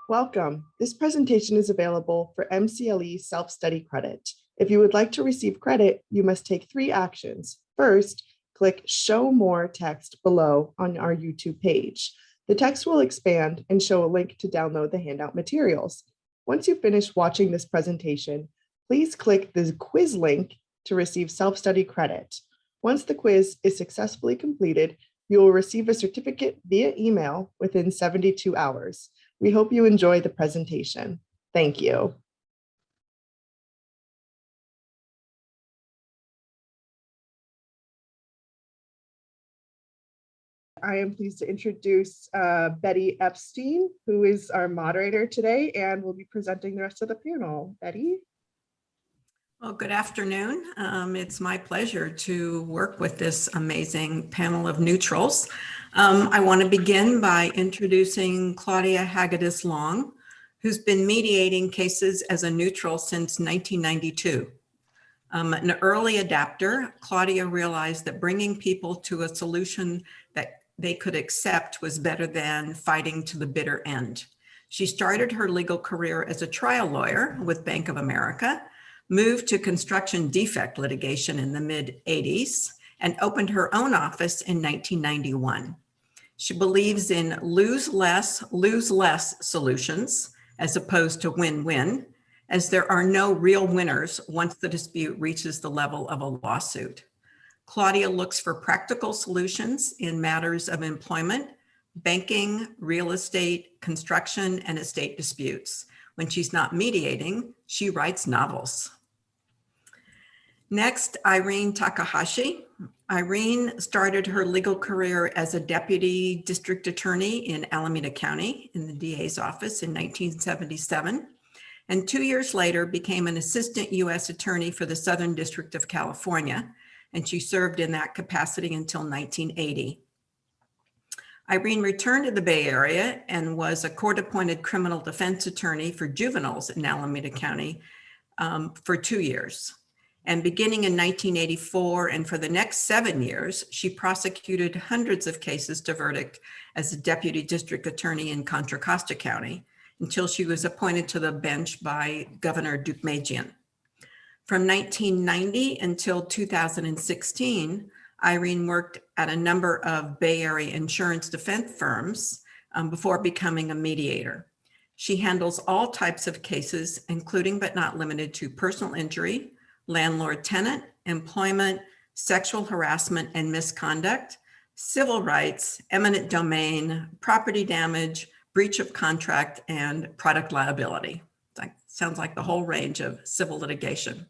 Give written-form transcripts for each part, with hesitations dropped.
Welcome. This presentation is available for MCLE self-study credit. If you would like to receive credit, you must take 3 actions. First, click Show More text below on our YouTube page. The text will expand and show a link to download the handout materials. Once you finish watching this presentation, please click the quiz link to receive self-study credit. Once the quiz is successfully completed, you will receive a certificate via email within 72 hours. We hope you enjoy the presentation. Thank you. I am pleased to introduce Bette Epstein, who is our moderator today and will be presenting the rest of the panel. Bette? Well, good afternoon. It's my pleasure to work with this amazing panel of neutrals. I want to begin by introducing Claudia Hagadus Long, who's been mediating cases as a neutral since 1992. An early adapter, Claudia realized that bringing people to a solution that they could accept was better than fighting to the bitter end. She started her legal career as a trial lawyer with Bank of America, moved to construction defect litigation in the mid-'80s, and opened her own office in 1991. She believes in lose less solutions as opposed to win-win, as there are no real winners once the dispute reaches the level of a lawsuit. Claudia looks for practical solutions in matters of employment, banking, real estate, construction, and estate disputes. When she's not mediating, she writes novels. Next, Irene Takahashi. Irene started her legal career as a deputy district attorney in Alameda County in the DA's office in 1977, and 2 years later became an assistant U.S. attorney for the Southern District of California, and she served in that capacity until 1980. Irene returned to the Bay Area and was a court-appointed criminal defense attorney for juveniles in Alameda County for 2 years. And beginning in 1984 and for the next 7 years, she prosecuted hundreds of cases to verdict as a deputy district attorney in Contra Costa County until she was appointed to the bench by Governor Deukmejian. From 1990 until 2016, Irene worked at a number of Bay Area insurance defense firms before becoming a mediator. She handles all types of cases, including but not limited to personal injury, landlord-tenant, employment, sexual harassment and misconduct, civil rights, eminent domain, property damage, breach of contract, and product liability. That sounds like the whole range of civil litigation.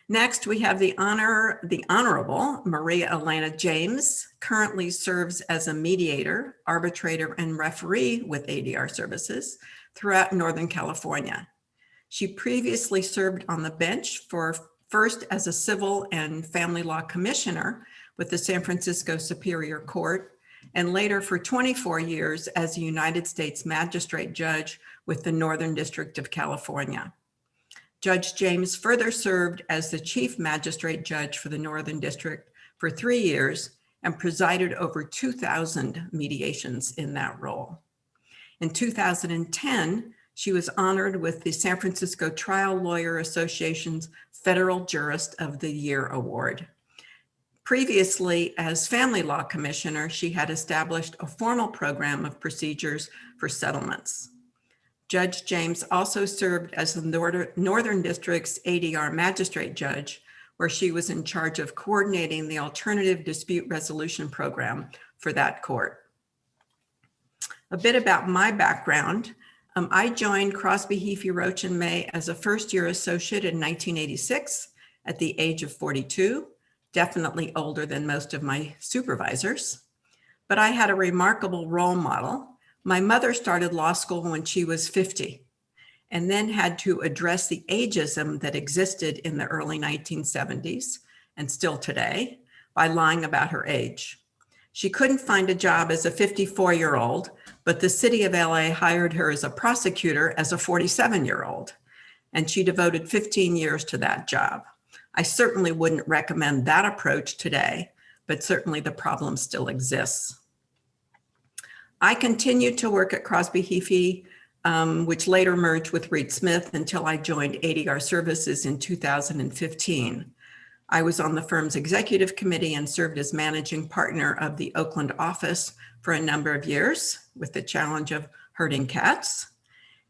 Next, we have the Honorable Maria-Elena James, currently serves as a mediator, arbitrator, and referee with ADR Services throughout Northern California. She previously served on the bench first as a civil and family law commissioner with the San Francisco Superior Court, and later for 24 years as a United States magistrate judge with the Northern District of California. Judge James further served as the chief magistrate judge for the Northern District for 3 years and presided over 2,000 mediations in that role. In 2010, she was honored with the San Francisco Trial Lawyer Association's Federal Jurist of the Year Award. Previously, as family law commissioner, she had established a formal program of procedures for settlements. Judge James also served as the Northern District's ADR magistrate judge, where she was in charge of coordinating the alternative dispute resolution program for that court. A bit about my background. I joined Crosby, Heafy, Roach & May as a first-year associate in 1986 at the age of 42, definitely older than most of my supervisors. But I had a remarkable role model. My mother started law school when she was 50 and then had to address the ageism that existed in the early 1970s and still today by lying about her age. She couldn't find a job as a 54-year-old, but the city of LA hired her as a prosecutor as a 47-year-old, and she devoted 15 years to that job. I certainly wouldn't recommend that approach today, but certainly the problem still exists. I continued to work at Crosby Heafy, which later merged with Reed Smith until I joined ADR Services in 2015. I was on the firm's executive committee and served as managing partner of the Oakland office for a number of years with the challenge of herding cats.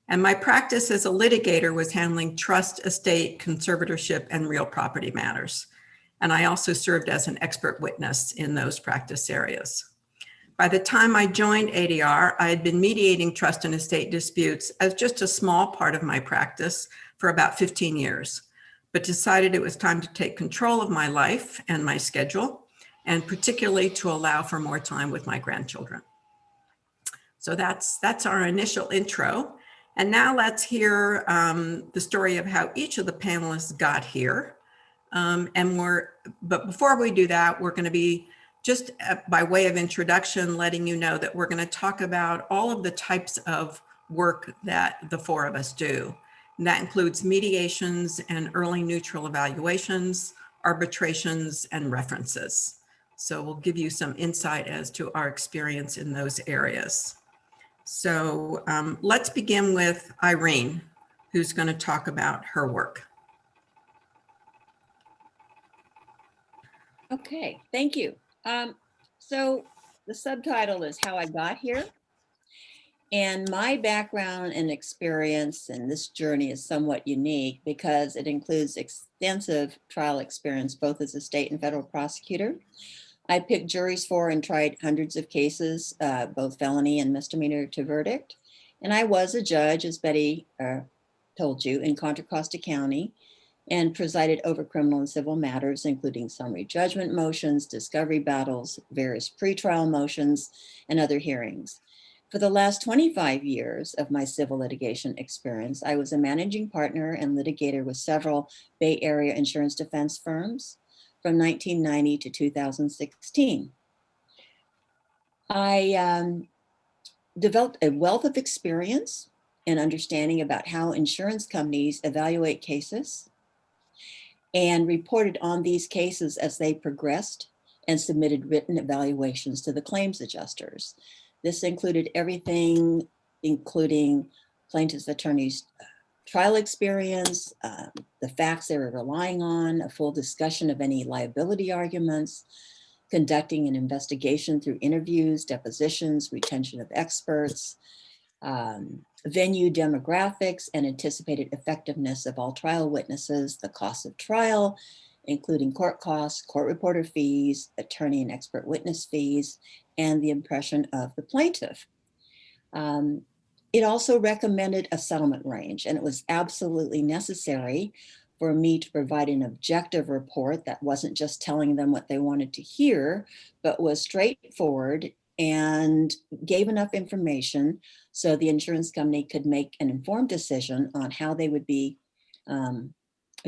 And my practice as a litigator was handling trust, estate, conservatorship, and real property matters. And I also served as an expert witness in those practice areas. By the time I joined ADR, I had been mediating trust and estate disputes as just a small part of my practice for about 15 years, but decided it was time to take control of my life and my schedule, and particularly to allow for more time with my grandchildren. So that's our initial intro. And now let's hear the story of how each of the panelists got here. But before we do that, we're going to be just by way of introduction, letting you know that we're going to talk about all of the types of work that the four of us do. And that includes mediations and early neutral evaluations, arbitrations, and references. So we'll give you some insight as to our experience in those areas. So let's begin with Irene, who's going to talk about her work. Okay, thank you. So the subtitle is How I Got Here. And my background and experience in this journey is somewhat unique because it includes extensive trial experience, both as a state and federal prosecutor. I picked juries for and tried hundreds of cases, both felony and misdemeanor to verdict. And I was a judge, as Bette told you, in Contra Costa County, and presided over criminal and civil matters, including summary judgment motions, discovery battles, various pretrial motions, and other hearings. For the last 25 years of my civil litigation experience, I was a managing partner and litigator with several Bay Area insurance defense firms from 1990 to 2016. I developed a wealth of experience and understanding about how insurance companies evaluate cases and reported on these cases as they progressed and submitted written evaluations to the claims adjusters. This included everything, including plaintiff's attorneys' trial experience, the facts they were relying on, a full discussion of any liability arguments, conducting an investigation through interviews, depositions, retention of experts, venue demographics, and anticipated effectiveness of all trial witnesses, the cost of trial, including court costs, court reporter fees, attorney and expert witness fees, and the impression of the plaintiff. It also recommended a settlement range, and it was absolutely necessary for me to provide an objective report that wasn't just telling them what they wanted to hear, but was straightforward and gave enough information so the insurance company could make an informed decision on how they would be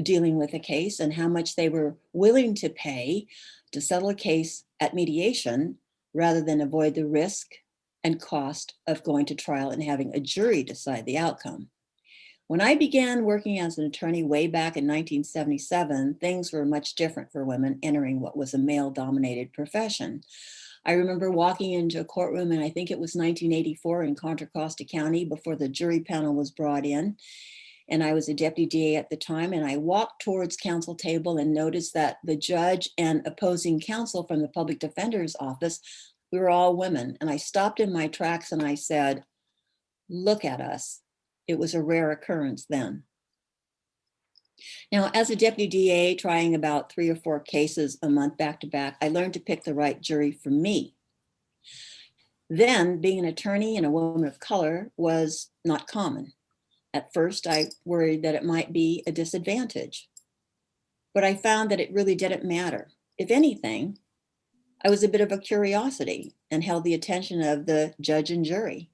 dealing with a case and how much they were willing to pay to settle a case at mediation rather than avoid the risk and cost of going to trial and having a jury decide the outcome. When I began working as an attorney way back in 1977, things were much different for women entering what was a male-dominated profession. I remember walking into a courtroom, and I think it was 1984 in Contra Costa County before the jury panel was brought in. And I was a deputy DA at the time, and I walked towards counsel table and noticed that the judge and opposing counsel from the public defender's office, we were all women. And I stopped in my tracks and I said, look at us. It was a rare occurrence then. Now, as a deputy DA trying about 3 or 4 cases a month back to back, I learned to pick the right jury for me. Then being an attorney and a woman of color was not common. At first, I worried that it might be a disadvantage, but I found that it really didn't matter. If anything, I was a bit of a curiosity and held the attention of the judge and jury.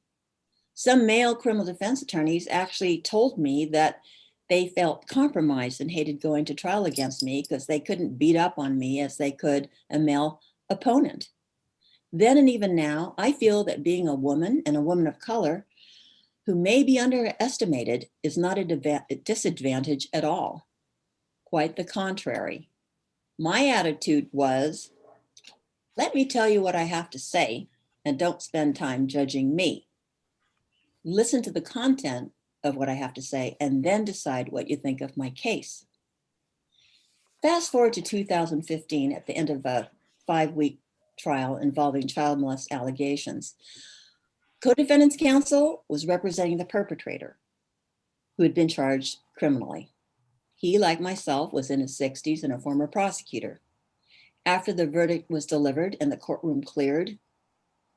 Some male criminal defense attorneys actually told me that they felt compromised and hated going to trial against me because they couldn't beat up on me as they could a male opponent. Then and even now, I feel that being a woman and a woman of color who may be underestimated is not a disadvantage at all. Quite the contrary. My attitude was, let me tell you what I have to say and don't spend time judging me. Listen to the content of what I have to say and then decide what you think of my case. Fast forward to 2015 at the end of a 5-week trial involving child molest allegations. Co-defendants counsel was representing the perpetrator who had been charged criminally. He, like myself, was in his 60s and a former prosecutor. After the verdict was delivered and the courtroom cleared,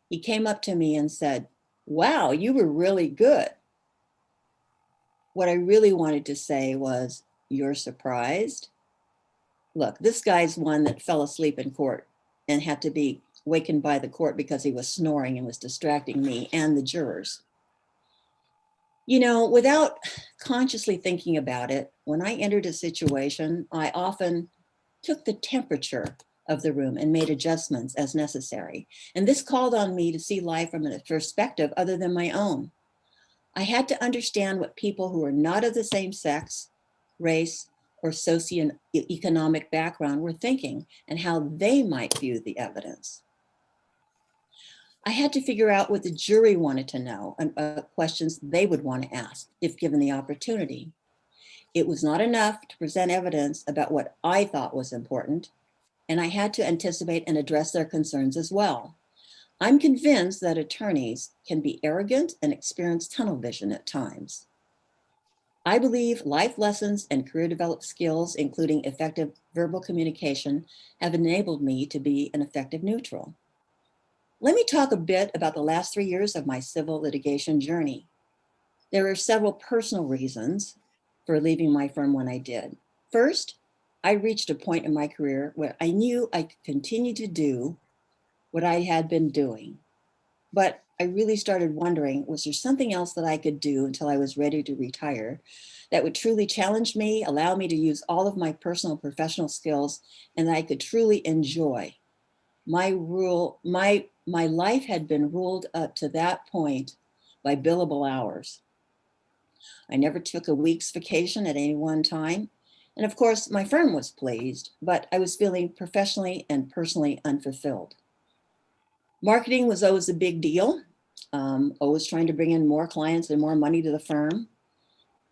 he came up to me and said, "Wow, you were really good." What I really wanted to say was, "You're surprised?" Look, this guy's one that fell asleep in court and had to be wakened by the court because he was snoring and was distracting me and the jurors. You know, without consciously thinking about it, when I entered a situation, I often took the temperature of the room and made adjustments as necessary. And this called on me to see life from a perspective other than my own. I had to understand what people who are not of the same sex, race, or socioeconomic background were thinking and how they might view the evidence. I had to figure out what the jury wanted to know and questions they would want to ask if given the opportunity. It was not enough to present evidence about what I thought was important, and I had to anticipate and address their concerns as well. I'm convinced that attorneys can be arrogant and experience tunnel vision at times. I believe life lessons and career developed skills, including effective verbal communication, have enabled me to be an effective neutral. Let me talk a bit about the last 3 years of my civil litigation journey. There are several personal reasons for leaving my firm when I did. First, I reached a point in my career where I knew I could continue to do what I had been doing, but I really started wondering, was there something else that I could do until I was ready to retire that would truly challenge me, allow me to use all of my personal and professional skills, and that I could truly enjoy? My life had been ruled up to that point by billable hours. I never took a week's vacation at any one time. And of course, my firm was pleased, but I was feeling professionally and personally unfulfilled. Marketing was always a big deal, always trying to bring in more clients and more money to the firm.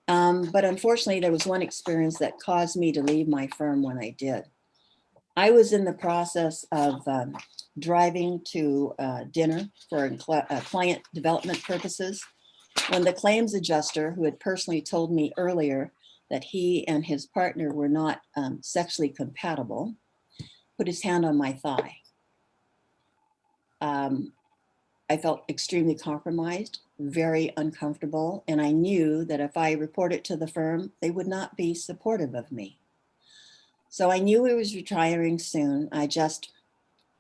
But unfortunately, there was one experience that caused me to leave my firm when I did. I was in the process of driving to dinner for client development purposes when the claims adjuster, who had personally told me earlier that he and his partner were not sexually compatible, put his hand on my thigh. I felt extremely compromised, very uncomfortable, and I knew that if I reported to the firm, they would not be supportive of me. So I knew he was retiring soon. I just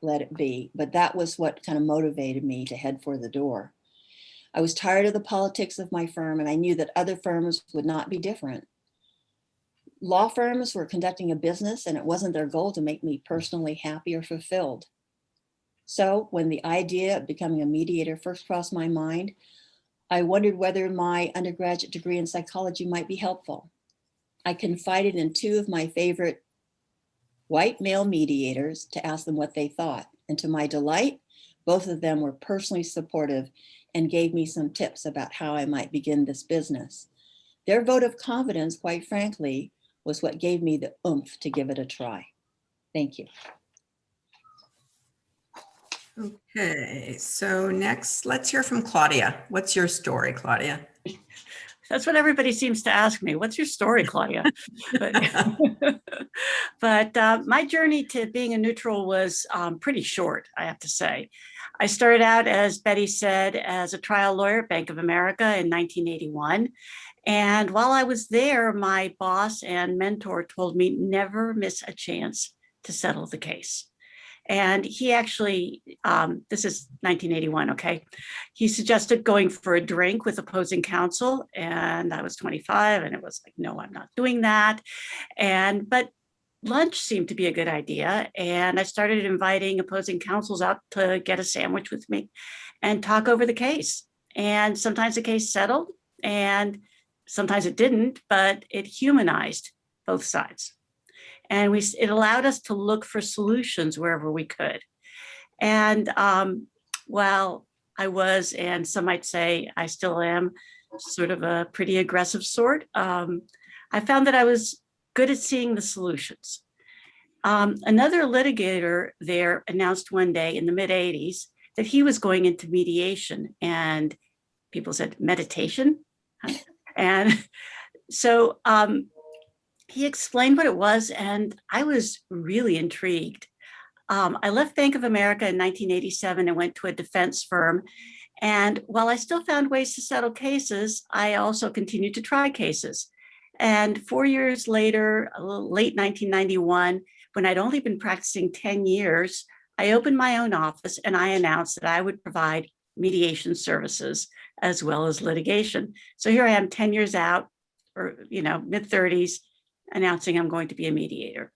let it be, but that was what kind of motivated me to head for the door. I was tired of the politics of my firm, and I knew that other firms would not be different. Law firms were conducting a business, and it wasn't their goal to make me personally happy or fulfilled. So when the idea of becoming a mediator first crossed my mind, I wondered whether my undergraduate degree in psychology might be helpful. I confided in 2 of my favorite white male mediators to ask them what they thought. And to my delight, both of them were personally supportive and gave me some tips about how I might begin this business. Their vote of confidence, quite frankly, was what gave me the oomph to give it a try. Thank you. Okay, so next, let's hear from Claudia. What's your story, Claudia? That's what everybody seems to ask me. What's your story, Claudia? But my journey to being a neutral was pretty short, I have to say. I started out, as Bette said, as a trial lawyer at Bank of America in 1981. And while I was there, my boss and mentor told me never miss a chance to settle the case. And he actually, this is 1981, okay? He suggested going for a drink with opposing counsel, and I was 25, and it was like, no, I'm not doing that. But lunch seemed to be a good idea, and I started inviting opposing counsels out to get a sandwich with me and talk over the case. And sometimes the case settled, and sometimes it didn't, but it humanized both sides. And it allowed us to look for solutions wherever we could. And while I was, and some might say I still am, sort of a pretty aggressive sort, I found that I was good at seeing the solutions. Another litigator there announced one day in the mid-'80s that he was going into mediation, and people said, meditation? And so he explained what it was, and I was really intrigued. I left Bank of America in 1987 and went to a defense firm. And while I still found ways to settle cases, I also continued to try cases. And 4 years later, late 1991, when I'd only been practicing 10 years, I opened my own office and I announced that I would provide mediation services as well as litigation. So here I am 10 years out, or mid-30s, announcing I'm going to be a mediator.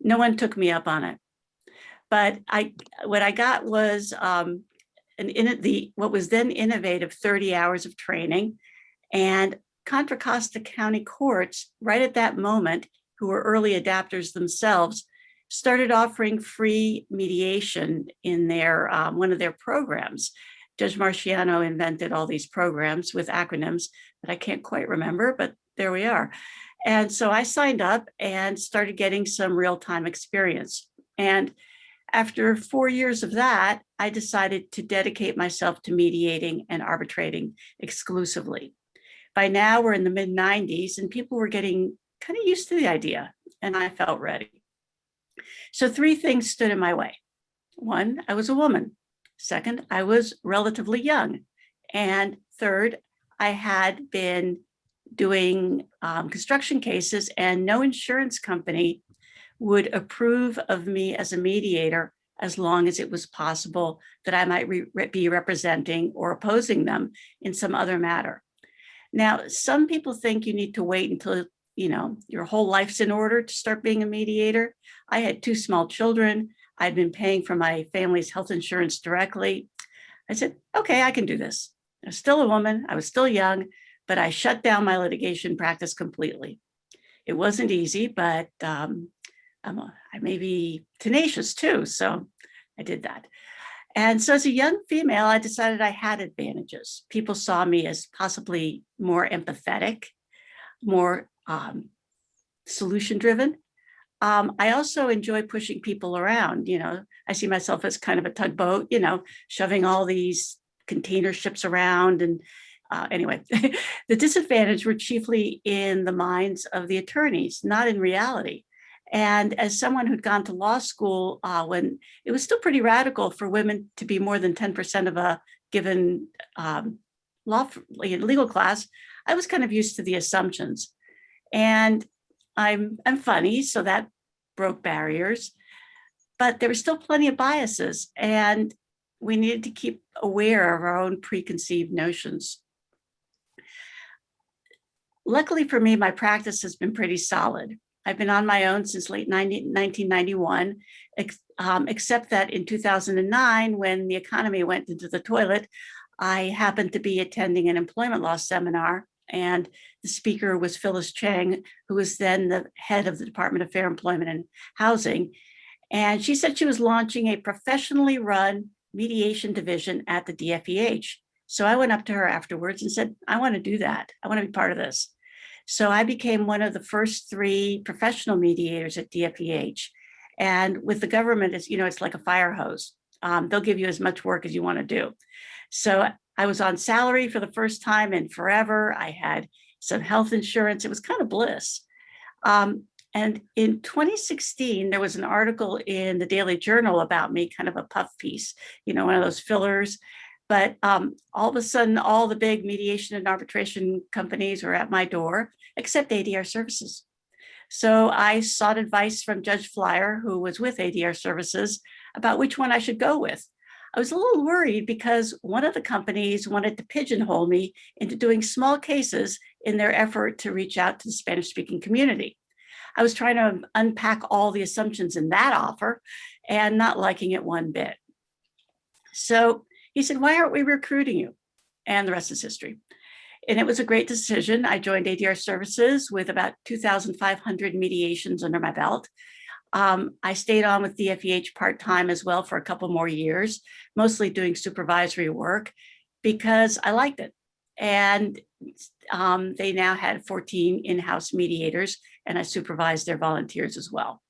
No one took me up on it. But what I got was what was then innovative 30 hours of training, and Contra Costa County courts, right at that moment, who were early adapters themselves, started offering free mediation in their one of their programs. Judge Marciano invented all these programs with acronyms that I can't quite remember, but there we are. And so I signed up and started getting some real-time experience. And after 4 years of that, I decided to dedicate myself to mediating and arbitrating exclusively. By now, we're in the mid-'90s, and people were getting kind of used to the idea, and I felt ready. So 3 things stood in my way. 1, I was a woman. 2nd, I was relatively young. And 3rd, I had been doing construction cases, and no insurance company would approve of me as a mediator as long as it was possible that I might be representing or opposing them in some other matter. Now, some people think you need to wait until your whole life's in order to start being a mediator. I had 2 small children. I'd been paying for my family's health insurance directly. I said, okay, I can do this. I was still a woman. I was still young, but I shut down my litigation practice completely. It wasn't easy, but I may be tenacious too, so I did that. And so as a young female, I decided I had advantages. People saw me as possibly more empathetic, more solution-driven. I also enjoy pushing people around. I see myself as kind of a tugboat, shoving all these container ships around. And anyway, the disadvantages were chiefly in the minds of the attorneys, not in reality. And as someone who'd gone to law school when it was still pretty radical for women to be more than 10% of a given legal class, I was kind of used to the assumptions. And I'm funny, so that broke barriers, but there were still plenty of biases, and we needed to keep aware of our own preconceived notions. Luckily for me, my practice has been pretty solid. I've been on my own since late 1991, except that in 2009, when the economy went into the toilet, I happened to be attending an employment law seminar, and the speaker was Phyllis Cheng, who was then the head of the Department of Fair Employment and Housing. And she said she was launching a professionally run mediation division at the DFEH. So I went up to her afterwards and said, I want to do that. I want to be part of this. So I became one of the first 3 professional mediators at DFEH. And with the government, it's like a fire hose. They'll give you as much work as you want to do. So I was on salary for the first time in forever. I had some health insurance. It was kind of bliss. And in 2016, there was an article in the Daily Journal about me, kind of a puff piece, one of those fillers. But all of a sudden, all the big mediation and arbitration companies were at my door, except ADR Services. So I sought advice from Judge Flyer, who was with ADR Services, about which one I should go with. I was a little worried because one of the companies wanted to pigeonhole me into doing small cases in their effort to reach out to the Spanish-speaking community. I was trying to unpack all the assumptions in that offer and not liking it one bit. So he said, why aren't we recruiting you? And the rest is history. And it was a great decision. I joined ADR Services with about 2,500 mediations under my belt. I stayed on with DFEH part-time as well for a couple more years, mostly doing supervisory work because I liked it. And they now had 14 in-house mediators, and I supervised their volunteers as well.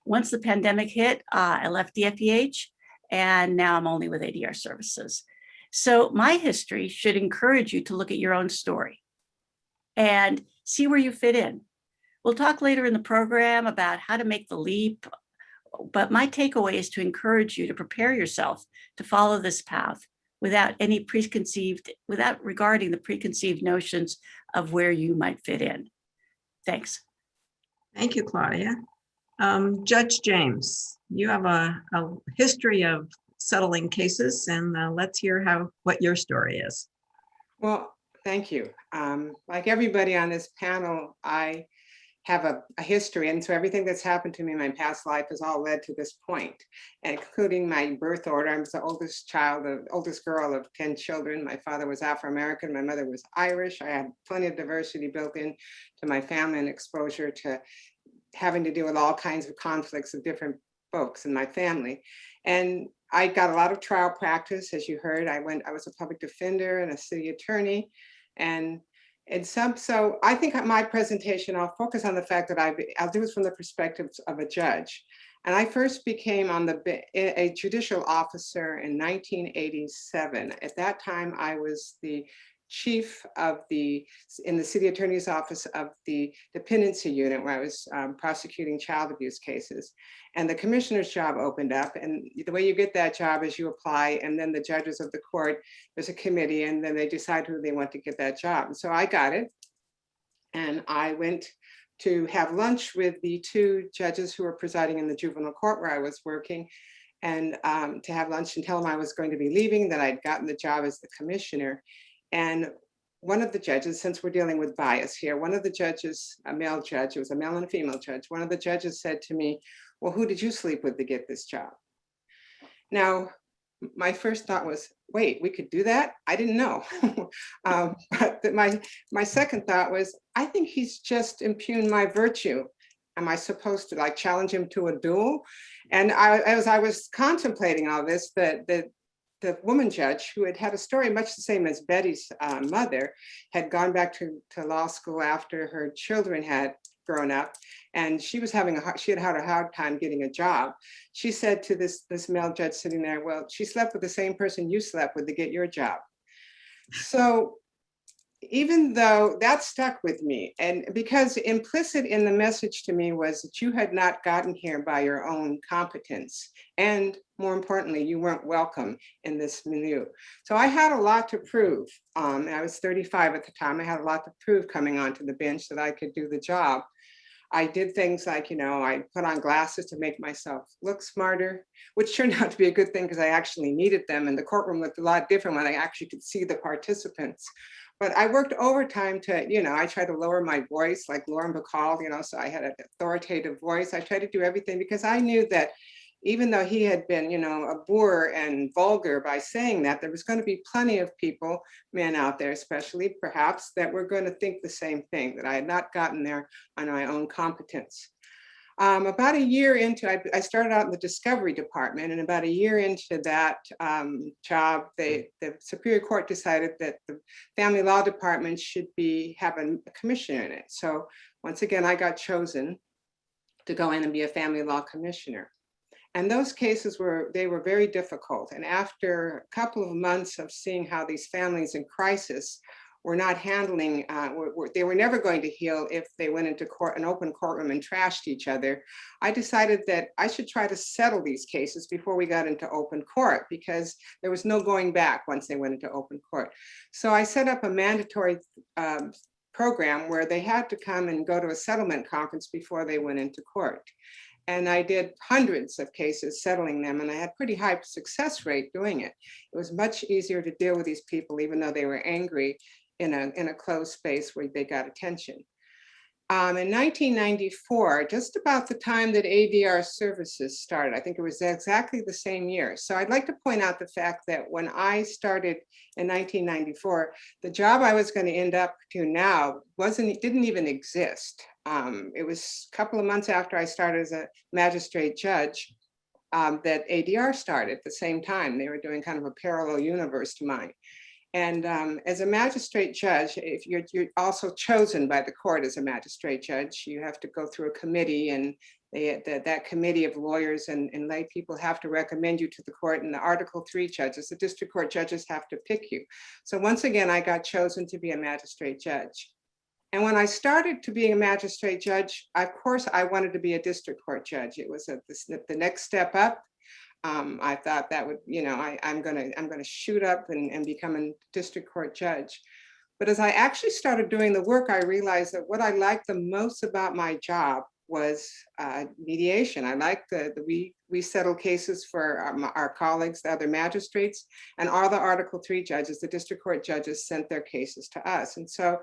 Once the pandemic hit, I left DFEH, and now I'm only with ADR Services. So my history should encourage you to look at your own story and see where you fit in. We'll talk later in the program about how to make the leap, but my takeaway is to encourage you to prepare yourself to follow this path without regarding the preconceived notions of where you might fit in. Thanks. Thank you, Claudia. Judge James, you have a history of settling cases, and let's hear what your story is. Well, thank you. Like everybody on this panel, I have a history, and so everything that's happened to me in my past life has all led to this point, including my birth order. I was the oldest girl of 10 children. My father was Afro-American, my mother was Irish. I had plenty of diversity built in to my family and exposure to having to deal with all kinds of conflicts of different folks in my family. And I got a lot of trial practice, as you heard. I was a public defender and a city attorney, so I think my presentation, I'll focus on the fact that I'll do it from the perspective of a judge. And I first became a judicial officer in 1987. At that time, I was the chief in the city attorney's office of the dependency unit, where I was prosecuting child abuse cases. And the commissioner's job opened up, and the way you get that job is you apply, and then the judges of the court, there's a committee, and then they decide who they want to get that job. And so I got it, and I went to have lunch with the two judges who were presiding in the juvenile court where I was working, and to have lunch and tell them I was going to be leaving, that I'd gotten the job as the commissioner. And one of the judges, since we're dealing with bias here, one of the judges, a male judge, it was a male and a female judge, one of the judges said to me, well, who did you sleep with to get this job? Now, my first thought was, wait, we could do that? I didn't know. But my second thought was, I think he's just impugned my virtue. Am I supposed to challenge him to a duel? And as I was contemplating all this, the woman judge, who had a story much the same as Bette's mother, had gone back to law school after her children had grown up, and she had had a hard time getting a job. She said to this male judge sitting there, well, she slept with the same person you slept with to get your job. So even though that stuck with me, and because implicit in the message to me was that you had not gotten here by your own competence, and more importantly, you weren't welcome in this milieu. So I had a lot to prove. I was 35 at the time. I had a lot to prove coming onto the bench that I could do the job. I did things like, I put on glasses to make myself look smarter, which turned out to be a good thing because I actually needed them, and the courtroom looked a lot different when I actually could see the participants. But I worked overtime to, I tried to lower my voice like Lauren Bacall, so I had an authoritative voice. I tried to do everything because I knew that even though he had been, a boor and vulgar by saying that, there was going to be plenty of people, men out there especially, perhaps, that were going to think the same thing, that I had not gotten there on my own competence. About a year into, I started out in the discovery department, and about a year into that job, the Superior Court decided that the family law department should have a commissioner in it. So once again, I got chosen to go in and be a family law commissioner. And those cases were very difficult. And after a couple of months of seeing how these families in crisis were not handling, they were never going to heal if they went into an open courtroom and trashed each other, I decided that I should try to settle these cases before we got into open court, because there was no going back once they went into open court. So I set up a mandatory program where they had to come and go to a settlement conference before they went into court. And I did hundreds of cases settling them, and I had pretty high success rate doing it. It was much easier to deal with these people, even though they were angry, in a closed space where they got attention. In 1994, just about the time that ADR Services started, I think it was exactly the same year. So I'd like to point out the fact that when I started in 1994, the job I was going to end up to now didn't even exist. It was a couple of months after I started as a magistrate judge that ADR started at the same time. They were doing kind of a parallel universe to mine. And as a magistrate judge, if you're also chosen by the court as a magistrate judge, you have to go through a committee, and that committee of lawyers and lay people have to recommend you to the court, and the Article 3 judges, the district court judges, have to pick you. So once again, I got chosen to be a magistrate judge. And when I started to be a magistrate judge, of course, I wanted to be a district court judge. It was the next step up. I thought that would, I'm gonna shoot up and become a district court judge. But as I actually started doing the work, I realized that what I liked the most about my job was mediation. I liked we settle cases for our colleagues, the other magistrates, and all the Article 3 judges, the district court judges, sent their cases to us. And so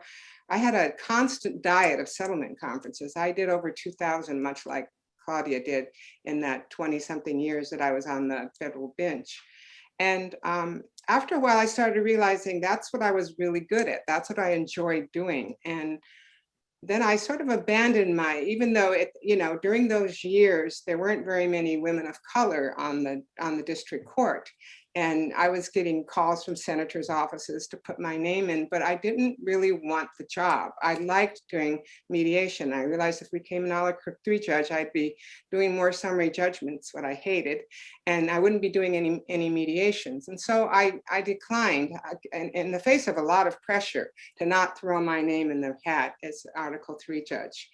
I had a constant diet of settlement conferences. I did over 2,000, much like Claudia did in that 20-something years that I was on the federal bench. And after a while, I started realizing that's what I was really good at. That's what I enjoyed doing. And then I sort of abandoned even though during those years, there weren't very many women of color on the district court. And I was getting calls from senators' offices to put my name in, but I didn't really want the job. I liked doing mediation. I realized if we became an Article 3 judge, I'd be doing more summary judgments, what I hated, and I wouldn't be doing any mediations. And so I declined in the face of a lot of pressure to not throw my name in the hat as Article 3 judge.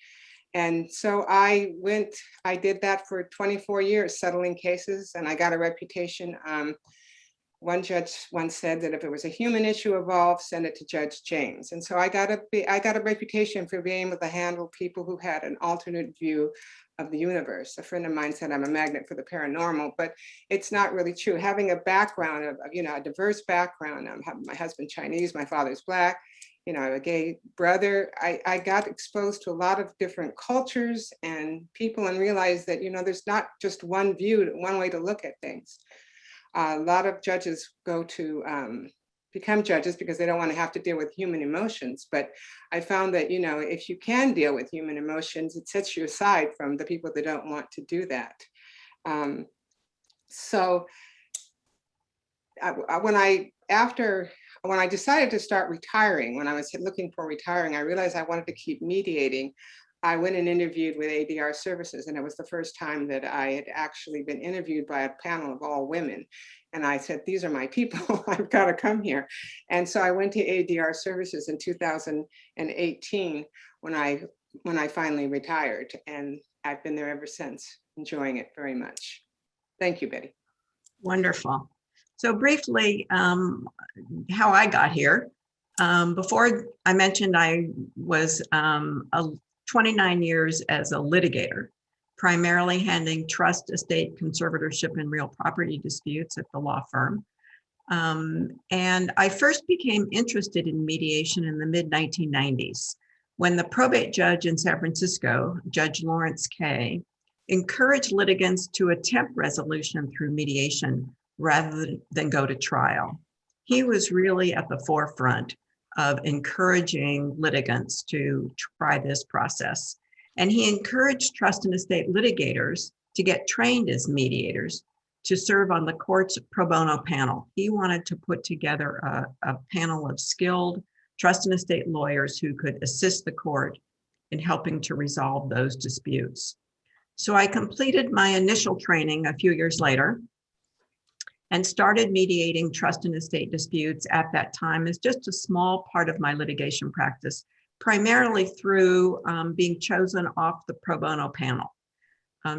And so I did that for 24 years, settling cases, and I got a reputation. One judge once said that if it was a human issue involved, send it to Judge James. And so I got a reputation for being able to handle people who had an alternate view of the universe. A friend of mine said I'm a magnet for the paranormal, but it's not really true. Having a background of a diverse background, my husband Chinese, my father's Black, a gay brother, I got exposed to a lot of different cultures and people and realized that, there's not just one way to look at things. A lot of judges go to become judges because they don't want to have to deal with human emotions. But I found that, if you can deal with human emotions, it sets you aside from the people that don't want to do that. So when I decided to start retiring, when I was looking for retiring, I realized I wanted to keep mediating. I went and interviewed with ADR Services, and it was the first time that I had actually been interviewed by a panel of all women. And I said, these are my people, I've got to come here. And so I went to ADR Services in 2018 when I finally retired, and I've been there ever since, enjoying it very much. Thank you, Betty. Wonderful. So briefly, how I got here. Before I mentioned I was 29 years as a litigator, primarily handling trust, estate, conservatorship, and real property disputes at the law firm. And I first became interested in mediation in the mid-1990s when the probate judge in San Francisco, Judge Lawrence Kay, encouraged litigants to attempt resolution through mediation rather than go to trial. He was really at the forefront of encouraging litigants to try this process. And he encouraged trust and estate litigators to get trained as mediators to serve on the court's pro bono panel. He wanted to put together a panel of skilled trust and estate lawyers who could assist the court in helping to resolve those disputes. So I completed my initial training a few years later and started mediating trust and estate disputes at that time as just a small part of my litigation practice, primarily through being chosen off the pro bono panel.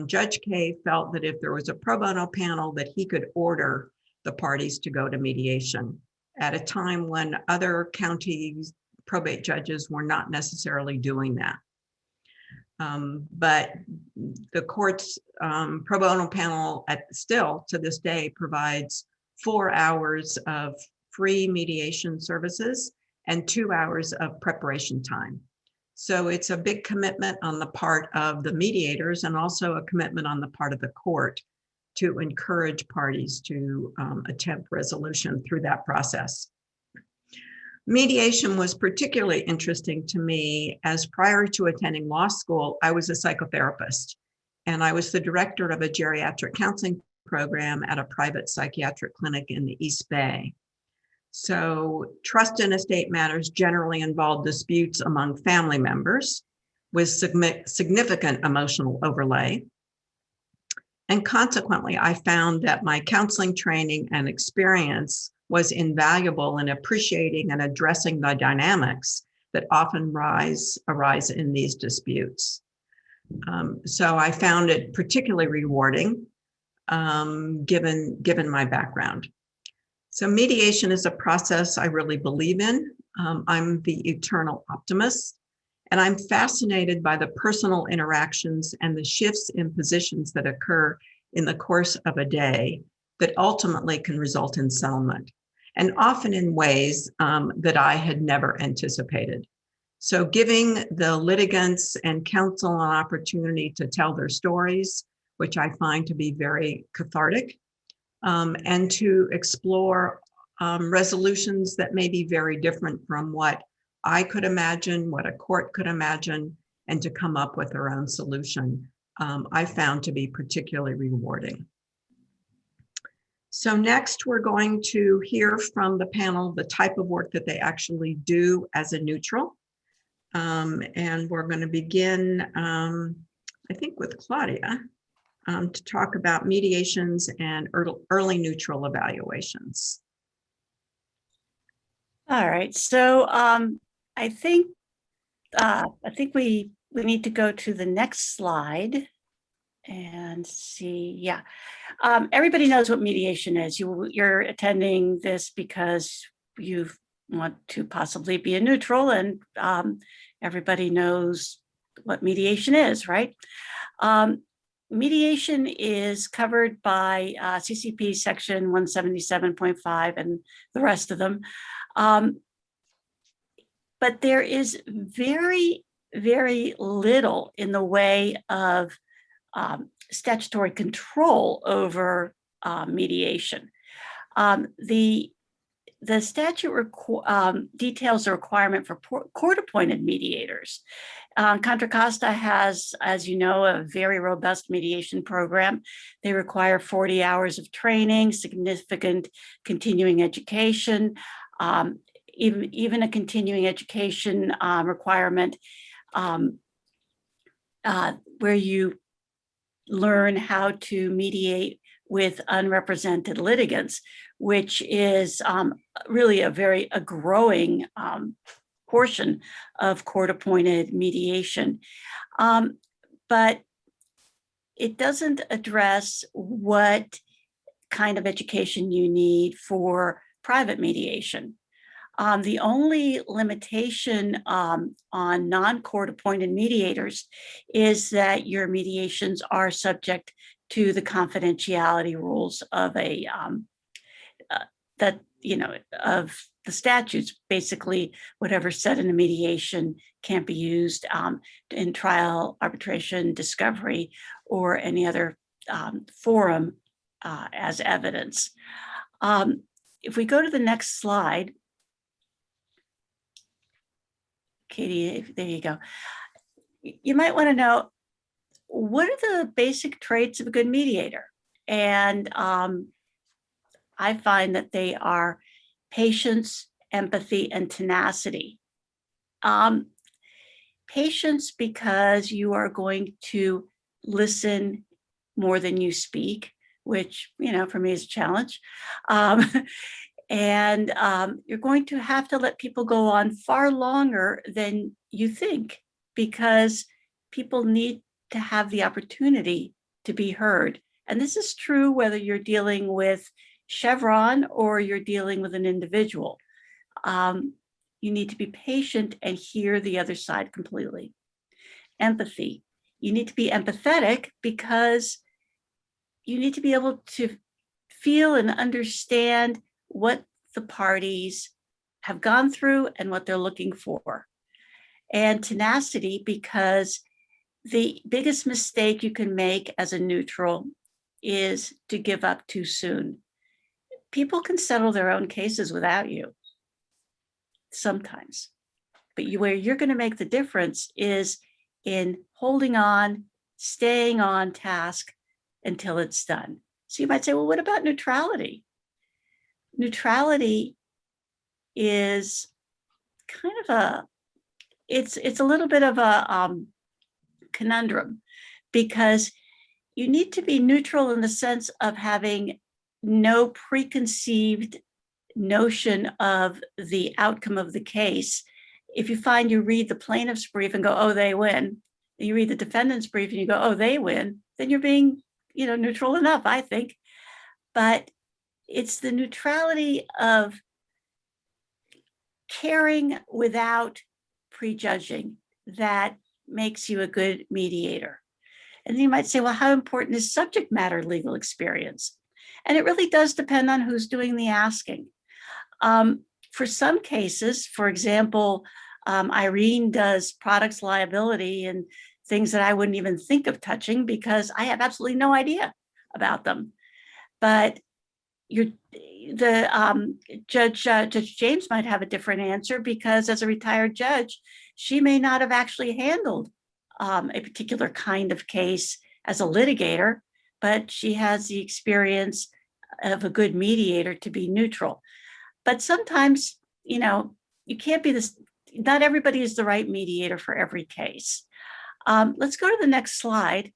Judge Kay felt that if there was a pro bono panel that he could order the parties to go to mediation at a time when other counties probate judges were not necessarily doing that. But the court's pro bono panel still to this day provides 4 hours of free mediation services and 2 hours of preparation time. So it's a big commitment on the part of the mediators and also a commitment on the part of the court to encourage parties to attempt resolution through that process. Mediation was particularly interesting to me as prior to attending law school, I was a psychotherapist and I was the director of a geriatric counseling program at a private psychiatric clinic in the East Bay. So trust in estate matters generally involve disputes among family members with significant emotional overlay. And consequently, I found that my counseling training and experience was invaluable in appreciating and addressing the dynamics that often arise in these disputes. So I found it particularly rewarding given my background. So mediation is a process I really believe in. I'm the eternal optimist, and I'm fascinated by the personal interactions and the shifts in positions that occur in the course of a day that ultimately can result in settlement, and often in ways that I had never anticipated. So giving the litigants and counsel an opportunity to tell their stories, which I find to be very cathartic, and to explore resolutions that may be very different from what I could imagine, what a court could imagine, and to come up with their own solution, I found to be particularly rewarding. So next, we're going to hear from the panel the type of work that they actually do as a neutral. And we're going to begin, I think, with Claudia. To talk about mediations and early neutral evaluations. All right, so I think we need to go to the next slide and see. Yeah, everybody knows what mediation is. You're attending this because you want to possibly be a neutral, and everybody knows what mediation is, right? Mediation is covered by CCP section 177.5 and the rest of them. But there is very, very little in the way of statutory control over mediation. The statute details the requirement for court-appointed mediators. Contra Costa has, as you know, a very robust mediation program. They require 40 hours of training, significant continuing education, even a continuing education requirement where you learn how to mediate with unrepresented litigants, which is really a growing portion of court-appointed mediation. But it doesn't address what kind of education you need for private mediation. The only limitation on non-court-appointed mediators is that your mediations are subject to the confidentiality rules of of the statutes. Basically, whatever's said in a mediation can't be used in trial, arbitration, discovery, or any other forum as evidence. If we go to the next slide, Katie, there you go. You might want to know, what are the basic traits of a good mediator? And I find that they are patience, empathy, and tenacity. Patience, because you are going to listen more than you speak, which, for me is a challenge. And you're going to have to let people go on far longer than you think, because people need to have the opportunity to be heard. And this is true whether you're dealing with Chevron or you're dealing with an individual. You need to be patient and hear the other side completely. Empathy. You need to be empathetic because you need to be able to feel and understand what the parties have gone through and what they're looking for. and tenacity, because the biggest mistake you can make as a neutral is to give up too soon. People can settle their own cases without you sometimes, but where you're going to make the difference is in holding on, staying on task until it's done. So you might say, well, what about neutrality? Neutrality is kind of it's a little bit of a conundrum, because you need to be neutral in the sense of having no preconceived notion of the outcome of the case. If you find you read the plaintiff's brief and go, oh, they win, and you read the defendant's brief and you go, oh, they win, then you're being, neutral enough, I think. But it's the neutrality of caring without prejudging that makes you a good mediator. And then you might say, well, how important is subject matter legal experience? And it really does depend on who's doing the asking. For some cases, for example, Irene does products liability and things that I wouldn't even think of touching because I have absolutely no idea about them. But Judge James might have a different answer, because as a retired judge, she may not have actually handled a particular kind of case as a litigator, but she has the experience of a good mediator to be neutral. But sometimes, you can't be this, not everybody is the right mediator for every case. Let's go to the next slide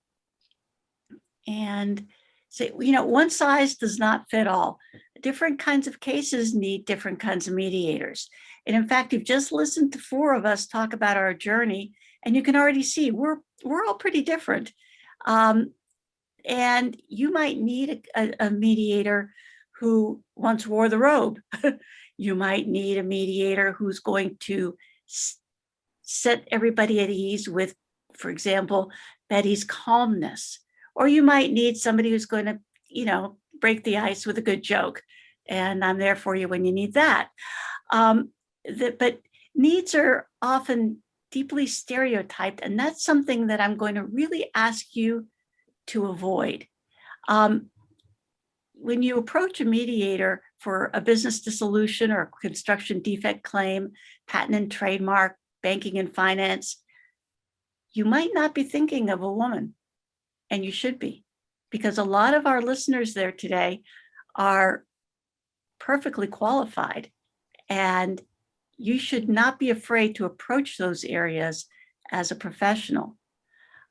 and say, one size does not fit all. Different kinds of cases need different kinds of mediators. And in fact, you've just listened to 4 of us talk about our journey, and you can already see we're all pretty different. And you might need a mediator who once wore the robe. You might need a mediator who's going to set everybody at ease with, for example, Bette's calmness. Or you might need somebody who's going to, break the ice with a good joke. And I'm there for you when you need that. But needs are often deeply stereotyped. And that's something that I'm going to really ask you to avoid. When you approach a mediator for a business dissolution or construction defect claim, patent and trademark, banking and finance, you might not be thinking of a woman, and you should be, because a lot of our listeners there today are perfectly qualified, and you should not be afraid to approach those areas as a professional.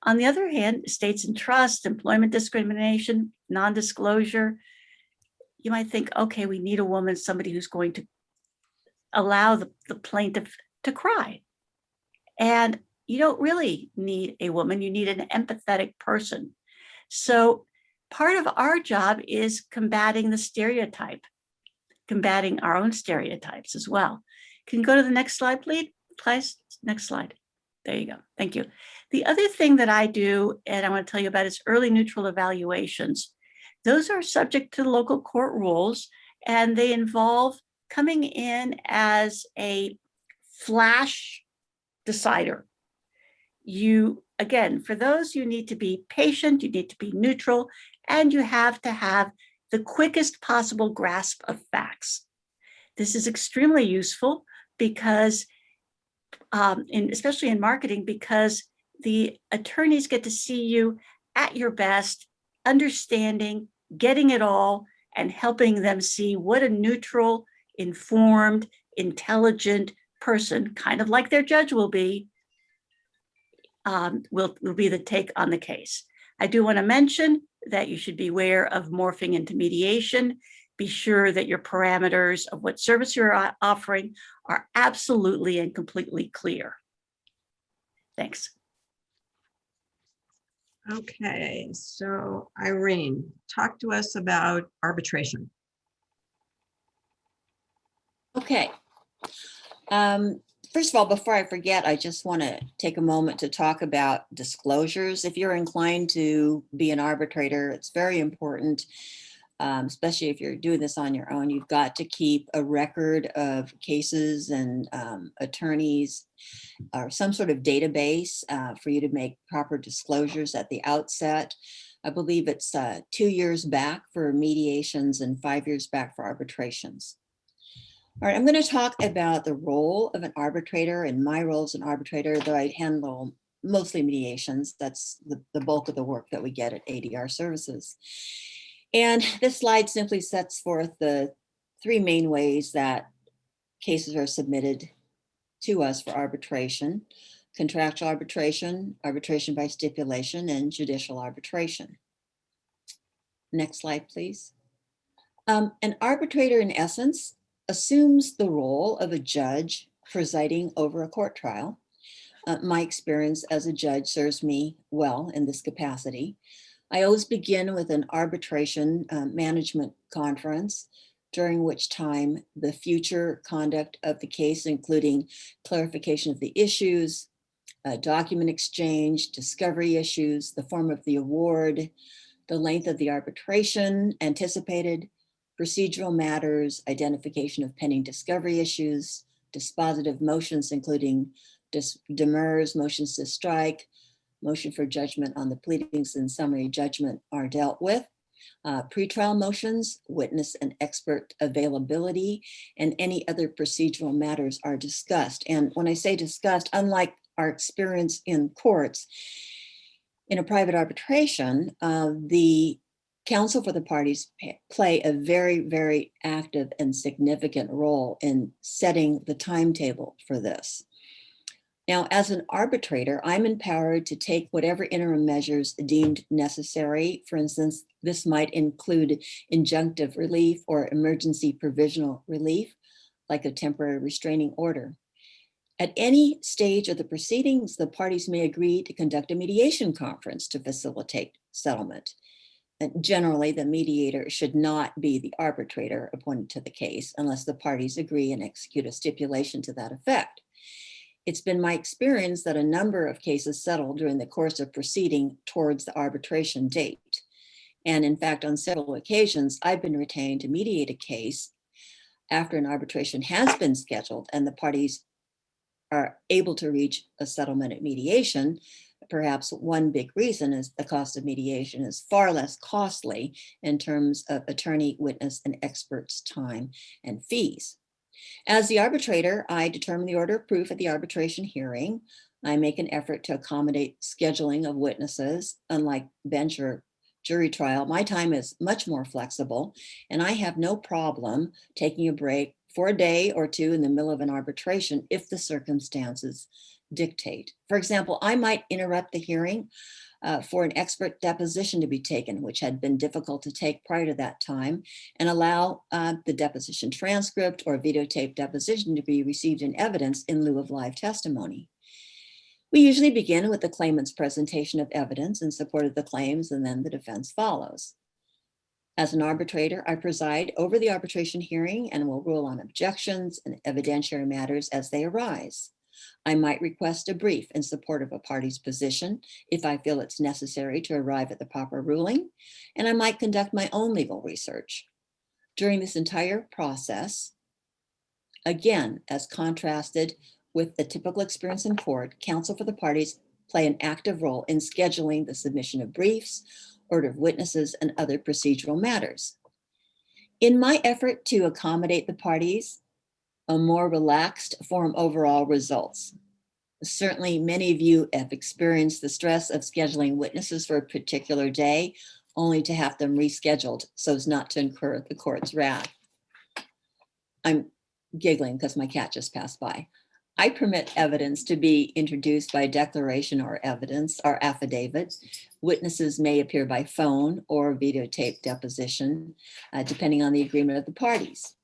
On the other hand, estates and trusts, employment discrimination, non-disclosure, you might think, okay, we need a woman, somebody who's going to allow the plaintiff to cry. And you don't really need a woman, you need an empathetic person. So part of our job is combating the stereotype, combating our own stereotypes as well. Can you go to the next slide, please? Next slide. There you go. Thank you. The other thing that I do, and I want to tell you about, is early neutral evaluations. Those are subject to local court rules, and they involve coming in as a flash decider. Again, for those, you need to be patient, you need to be neutral, and you have to have the quickest possible grasp of facts. This is extremely useful because, especially in marketing, because the attorneys get to see you at your best, understanding, getting it all, and helping them see what a neutral, informed, intelligent person, kind of like their judge will be the take on the case. I do want to mention that you should be aware of morphing into mediation. Be sure that your parameters of what service you're offering are absolutely and completely clear. Thanks. Okay, so Irene, talk to us about arbitration. Okay. First of all, before I forget, I just want to take a moment to talk about disclosures. If you're inclined to be an arbitrator, it's very important especially if you're doing this on your own, you've got to keep a record of cases and attorneys or some sort of database for you to make proper disclosures at the outset. I believe it's 2 years back for mediations and 5 years back for arbitrations. All right, I'm going to talk about the role of an arbitrator and my role as an arbitrator, though I handle mostly mediations. That's the bulk of the work that we get at ADR Services. And this slide simply sets forth the 3 main ways that cases are submitted to us for arbitration: contractual arbitration, arbitration by stipulation, and judicial arbitration. Next slide, please. An arbitrator, in essence, assumes the role of a judge presiding over a court trial. My experience as a judge serves me well in this capacity. I always begin with an arbitration management conference, during which time the future conduct of the case, including clarification of the issues, document exchange, discovery issues, the form of the award, the length of the arbitration anticipated, procedural matters, identification of pending discovery issues, dispositive motions, including demurs, motions to strike, motion for judgment on the pleadings and summary judgment are dealt with. Pretrial motions, witness and expert availability, and any other procedural matters are discussed. And when I say discussed, unlike our experience in courts, in a private arbitration, the counsel for the parties play a very, very active and significant role in setting the timetable for this. Now, as an arbitrator, I'm empowered to take whatever interim measures deemed necessary. For instance, this might include injunctive relief or emergency provisional relief, like a temporary restraining order. At any stage of the proceedings, the parties may agree to conduct a mediation conference to facilitate settlement. And generally, the mediator should not be the arbitrator appointed to the case unless the parties agree and execute a stipulation to that effect. It's been my experience that a number of cases settled during the course of proceeding towards the arbitration date. And in fact, on several occasions, I've been retained to mediate a case after an arbitration has been scheduled and the parties are able to reach a settlement at mediation. Perhaps one big reason is the cost of mediation is far less costly in terms of attorney, witness, and experts' time and fees. As the arbitrator, I determine the order of proof at the arbitration hearing. I make an effort to accommodate scheduling of witnesses. Unlike bench or jury trial, my time is much more flexible, and I have no problem taking a break for a day or two in the middle of an arbitration if the circumstances dictate. For example, I might interrupt the hearing for an expert deposition to be taken, which had been difficult to take prior to that time, and allow the deposition transcript or videotape deposition to be received in evidence in lieu of live testimony. We usually begin with the claimant's presentation of evidence in support of the claims, and then the defense follows. As an arbitrator, I preside over the arbitration hearing and will rule on objections and evidentiary matters as they arise. I might request a brief in support of a party's position if I feel it's necessary to arrive at the proper ruling, and I might conduct my own legal research. During this entire process, again, as contrasted with the typical experience in court, counsel for the parties play an active role in scheduling the submission of briefs, order of witnesses, and other procedural matters. In my effort to accommodate the parties, a more relaxed form overall results. Certainly, many of you have experienced the stress of scheduling witnesses for a particular day, only to have them rescheduled so as not to incur the court's wrath. I'm giggling because my cat just passed by. I permit evidence to be introduced by declaration or evidence or affidavit. Witnesses may appear by phone or videotape deposition, depending on the agreement of the parties.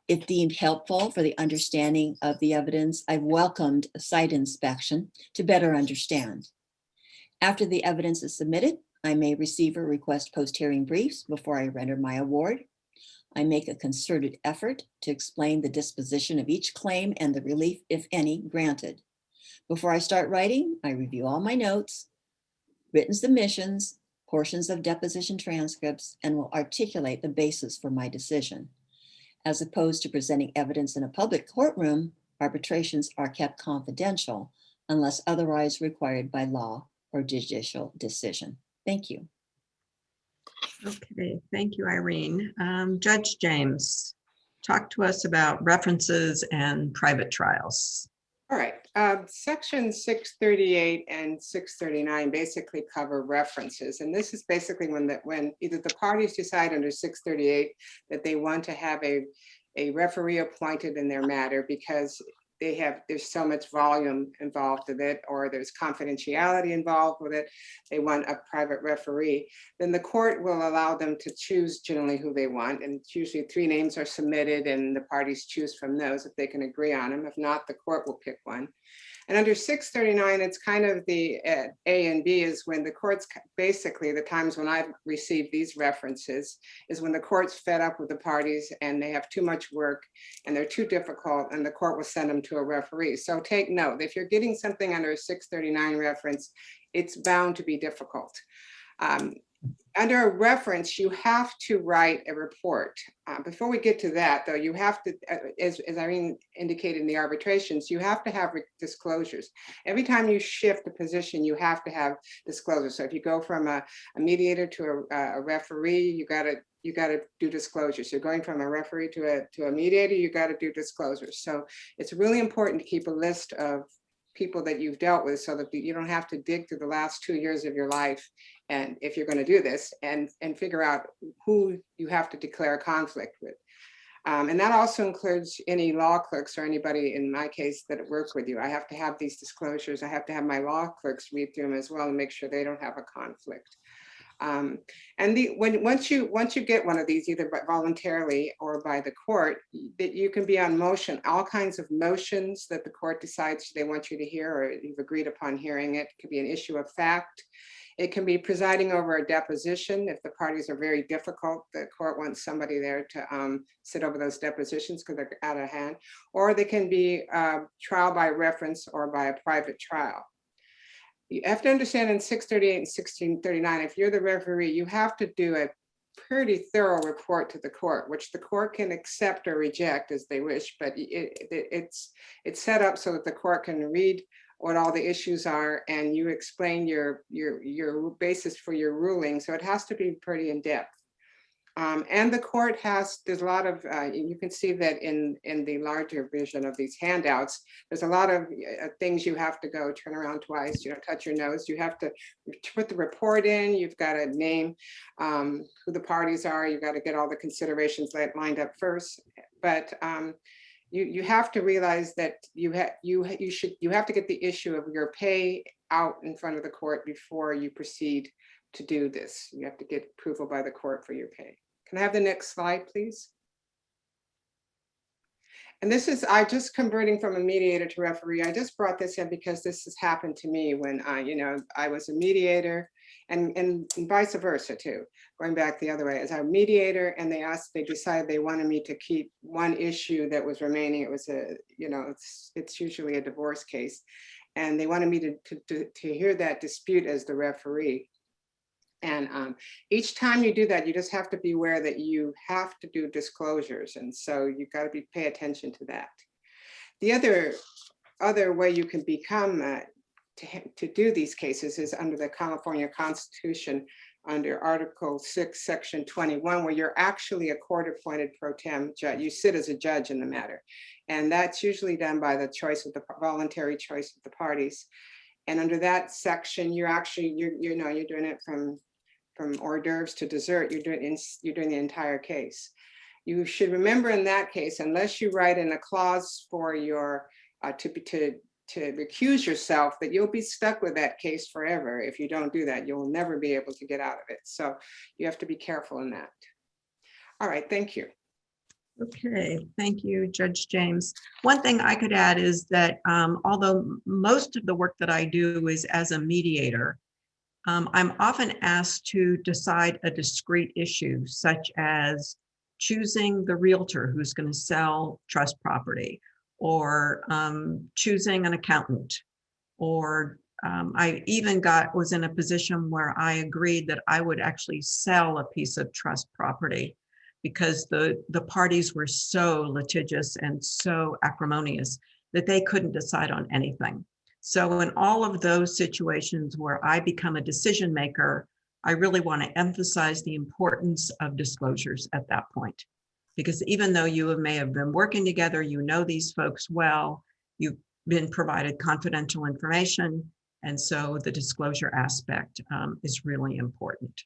If deemed helpful for the understanding of the evidence, I've welcomed a site inspection to better understand. After the evidence is submitted, I may receive or request post-hearing briefs before I render my award. I make a concerted effort to explain the disposition of each claim and the relief, if any, granted. Before I start writing, I review all my notes, written submissions, portions of deposition transcripts, and will articulate the basis for my decision. As opposed to presenting evidence in a public courtroom, arbitrations are kept confidential unless otherwise required by law or judicial decision. Thank you. Okay, thank you, Irene. Judge James, talk to us about references and private trials. All right, section 638 and 639 basically cover references. And this is basically when either the parties decide under 638 that they want to have a referee appointed in their matter because there's so much volume involved with it, or there's confidentiality involved with it, they want a private referee, then the court will allow them to choose generally who they want. And it's usually 3 names are submitted and the parties choose from those if they can agree on them. If not, the court will pick one. And under 639, it's kind of the A and B is when the courts, basically the times when I've received these references is when the court's fed up with the parties and they have too much work and they're too difficult and the court will send them to a referee. So take note, if you're getting something under a 639 reference, it's bound to be difficult. Under a reference, you have to write a report. Before we get to that, though, you have to, as Irene indicated in the arbitrations, you have to have disclosures. Every time you shift a position, you have to have disclosures. So if you go from a mediator to a referee, you got to do disclosures. You're going from a referee to a mediator, you got to do disclosures. So it's really important to keep a list of people that you've dealt with so that you don't have to dig through the last 2 years of your life, and if you're going to do this, and figure out who you have to declare a conflict with. And that also includes any law clerks or anybody, in my case, that work with you. I have to have these disclosures. I have to have my law clerks read through them as well and make sure they don't have a conflict. And once you get one of these, either voluntarily or by the court, that you can be on motion, all kinds of motions that the court decides they want you to hear or you've agreed upon hearing it. It could be an issue of fact. It can be presiding over a deposition. If the parties are very difficult, the court wants somebody there to sit over those depositions because they're out of hand. Or they can be trial by reference or by a private trial. You have to understand in 638 and 1639, if you're the referee, you have to do a pretty thorough report to the court, which the court can accept or reject as they wish, but it's set up so that the court can read what all the issues are and you explain your basis for your ruling. So it has to be pretty in-depth. And the court there's a lot of, you can see that in the larger vision of these handouts, there's a lot of things you have to go turn around twice, touch your nose. You have to put the report in, you've got to name who the parties are, you've got to get all the considerations lined up first. But you have to realize that you have to get the issue of your pay out in front of the court before you proceed to do this. You have to get approval by the court for your pay. Can I have the next slide, please? And this is, I just converting from a mediator to referee. I just brought this in because this has happened to me when I was a mediator and vice versa too, going back the other way as a mediator, and they decided they wanted me to keep one issue that was remaining. It was it's usually a divorce case. And they wanted me to hear that dispute as the referee. And each time you do that, you just have to be aware that you have to do disclosures. And so you've got to pay attention to that. The other way you can become to do these cases is under the California Constitution, under Article 6, Section 21, where you're actually a court-appointed pro tem judge. You sit as a judge in the matter. And that's usually done by the voluntary choice of the parties. And under that section, you're doing it from hors d'oeuvres to dessert. You're doing the entire case. You should remember in that case, unless you write in a clause for your to recuse yourself, that you'll be stuck with that case forever. If you don't do that, you'll never be able to get out of it. So you have to be careful in that. All right, thank you. Okay, thank you, Judge James. One thing I could add is that although most of the work that I do is as a mediator, I'm often asked to decide a discrete issue, such as choosing the realtor who's going to sell trust property, or choosing an accountant, or I even was in a position where I agreed that I would actually sell a piece of trust property because the parties were so litigious and so acrimonious that they couldn't decide on anything. So in all of those situations where I become a decision maker, I really want to emphasize the importance of disclosures at that point. Because even though you may have been working together, you know these folks well, you've been provided confidential information, and so the disclosure aspect is really important.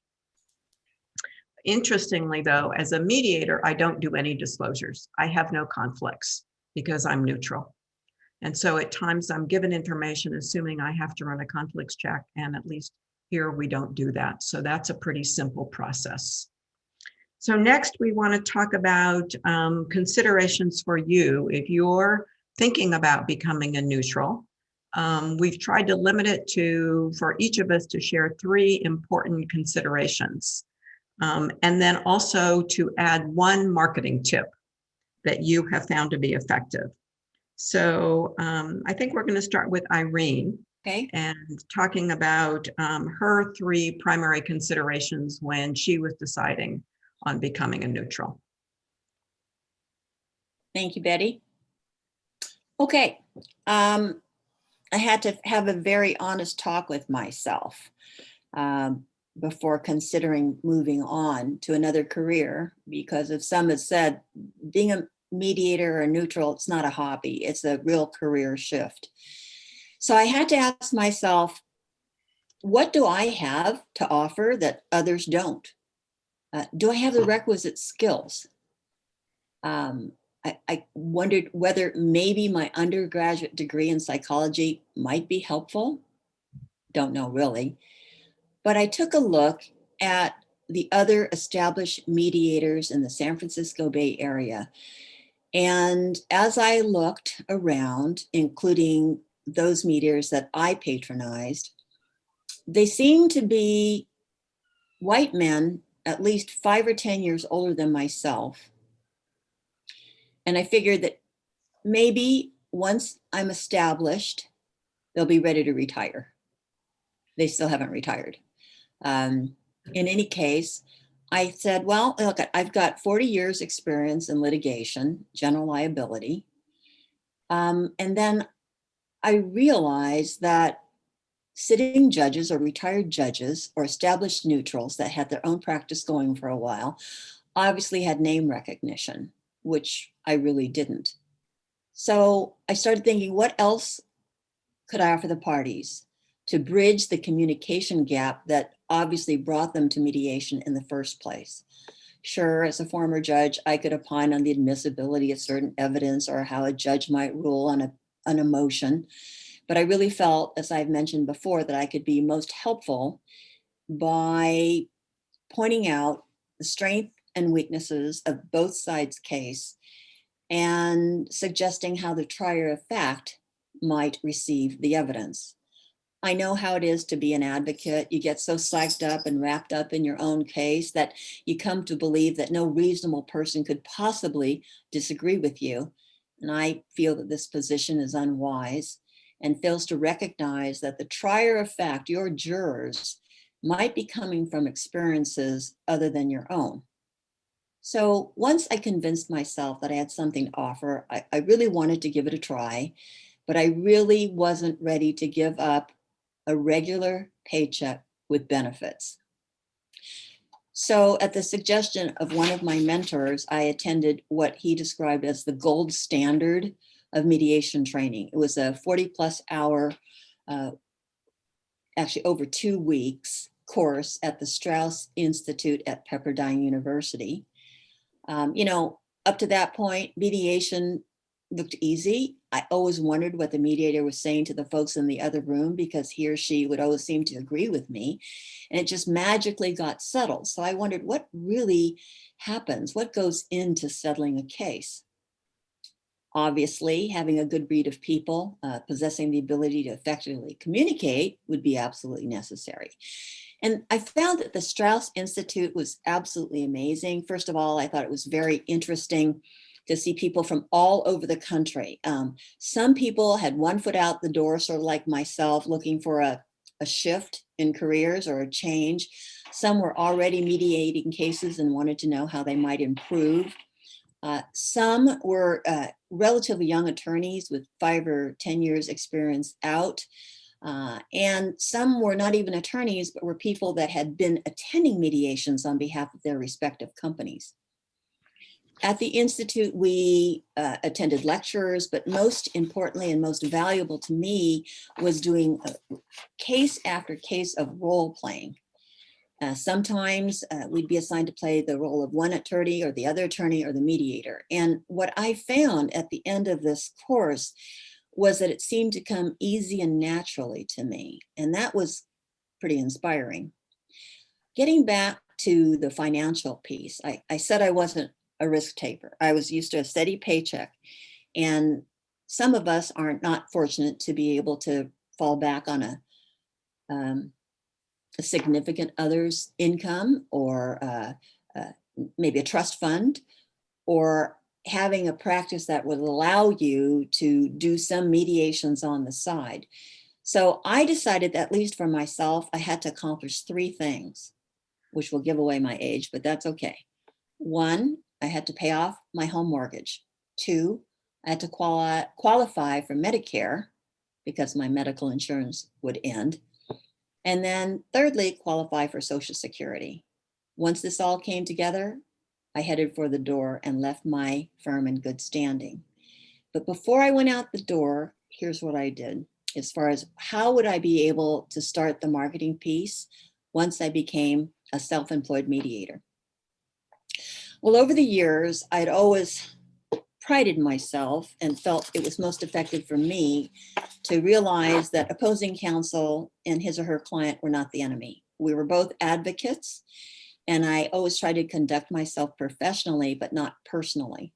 Interestingly, though, as a mediator, I don't do any disclosures. I have no conflicts because I'm neutral. And so at times I'm given information assuming I have to run a conflicts check, and at least here we don't do that. So that's a pretty simple process. So next we want to talk about considerations for you if you're thinking about becoming a neutral. We've tried to limit it for each of us to share 3 important considerations. And then also to add 1 marketing tip that you have found to be effective. So I think we're going to start with Irene. Okay. And talking about her 3 primary considerations when she was deciding on becoming a neutral. Thank you, Betty. Okay. I had to have a very honest talk with myself before considering moving on to another career, because as some have said, being a mediator or neutral, it's not a hobby, it's a real career shift. So I had to ask myself, what do I have to offer that others don't? Do I have the requisite skills? I wondered whether maybe my undergraduate degree in psychology might be helpful. Don't know really. But I took a look at the other established mediators in the San Francisco Bay Area. And as I looked around, including those mediators that I patronized, they seemed to be white men, at least 5 or 10 years older than myself. And I figured that maybe once I'm established, they'll be ready to retire. They still haven't retired. In any case, I said, well, look, I've got 40 years experience in litigation, general liability. And then I realized that sitting judges or retired judges or established neutrals that had their own practice going for a while obviously had name recognition, which I really didn't. So I started thinking, what else could I offer the parties to bridge the communication gap that obviously brought them to mediation in the first place? Sure, as a former judge, I could opine on the admissibility of certain evidence or how a judge might rule on a motion. But I really felt, as I've mentioned before, that I could be most helpful by pointing out the strength and weaknesses of both sides' case and suggesting how the trier of fact might receive the evidence. I know how it is to be an advocate. You get so psyched up and wrapped up in your own case that you come to believe that no reasonable person could possibly disagree with you. And I feel that this position is unwise and fails to recognize that the trier of fact, your jurors, might be coming from experiences other than your own. So once I convinced myself that I had something to offer, I really wanted to give it a try, but I really wasn't ready to give up a regular paycheck with benefits. So at the suggestion of one of my mentors, I attended what he described as the gold standard of mediation training. It was a 40+ hour, actually over 2 weeks course at the Strauss Institute at Pepperdine University. Up to that point, mediation looked easy. I always wondered what the mediator was saying to the folks in the other room because he or she would always seem to agree with me. And it just magically got settled. So I wondered what really happens, what goes into settling a case. Obviously, having a good breed of people, possessing the ability to effectively communicate would be absolutely necessary. And I found that the Strauss Institute was absolutely amazing. First of all, I thought it was very interesting to see people from all over the country. Some people had one foot out the door, sort of like myself, looking for a shift in careers or a change. Some were already mediating cases and wanted to know how they might improve. Some were relatively young attorneys with 5 or 10 years experience out. And some were not even attorneys, but were people that had been attending mediations on behalf of their respective companies. At the Institute, we attended lectures, but most importantly and most valuable to me was doing case after case of role playing. Sometimes we'd be assigned to play the role of one attorney or the other attorney or the mediator. And what I found at the end of this course was that it seemed to come easy and naturally to me. And that was pretty inspiring. Getting back to the financial piece, I said I wasn't a risk taker. I was used to a steady paycheck. And some of us are not fortunate to be able to fall back on a significant other's income, or maybe a trust fund, or having a practice that would allow you to do some mediations on the side. So I decided that, at least for myself, I had to accomplish 3 things, which will give away my age, but that's okay. 1, I had to pay off my home mortgage. 2, I had to qualify for Medicare because my medical insurance would end. And then thirdly, qualify for Social Security. Once this all came together, I headed for the door and left my firm in good standing. But before I went out the door, here's what I did. As far as how would I be able to start the marketing piece once I became a self-employed mediator? Well, over the years, I'd always prided myself and felt it was most effective for me to realize that opposing counsel and his or her client were not the enemy. We were both advocates, and I always tried to conduct myself professionally, but not personally.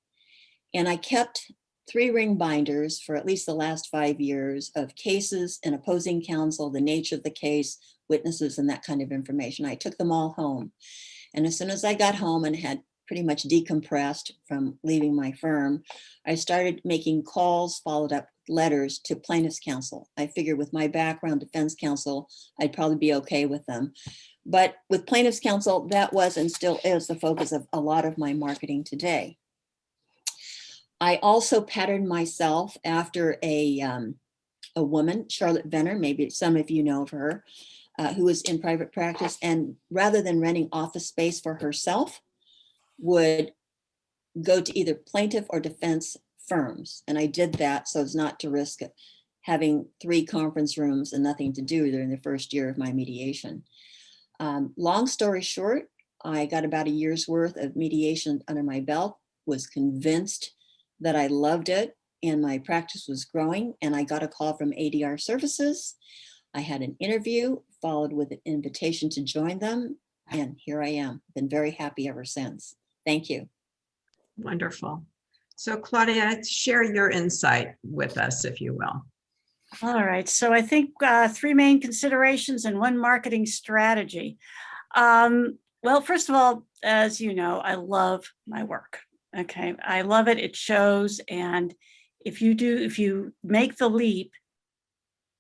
And I kept 3-ring binders for at least the last 5 years of cases and opposing counsel, the nature of the case, witnesses, and that kind of information. I took them all home. And as soon as I got home and had pretty much decompressed from leaving my firm, I started making calls, followed up letters to plaintiff's counsel. I figured with my background, defense counsel, I'd probably be okay with them. But with plaintiff's counsel, that was and still is the focus of a lot of my marketing today. I also patterned myself after a woman, Charlotte Venner, maybe some of you know of her, who was in private practice, and rather than renting office space for herself, would go to either plaintiff or defense firms. And I did that so as not to risk having 3 conference rooms and nothing to do during the first year of my mediation. Long story short, I got about a year's worth of mediation under my belt, was convinced that I loved it and my practice was growing, and I got a call from ADR Services. I had an interview, followed with an invitation to join them, and here I am. Been very happy ever since. Thank you. Wonderful. So Claudia, share your insight with us, if you will. All right, so I think 3 main considerations and 1 marketing strategy. Well, first of all, as you know, I love my work. Okay, I love it. It shows. And if you make the leap,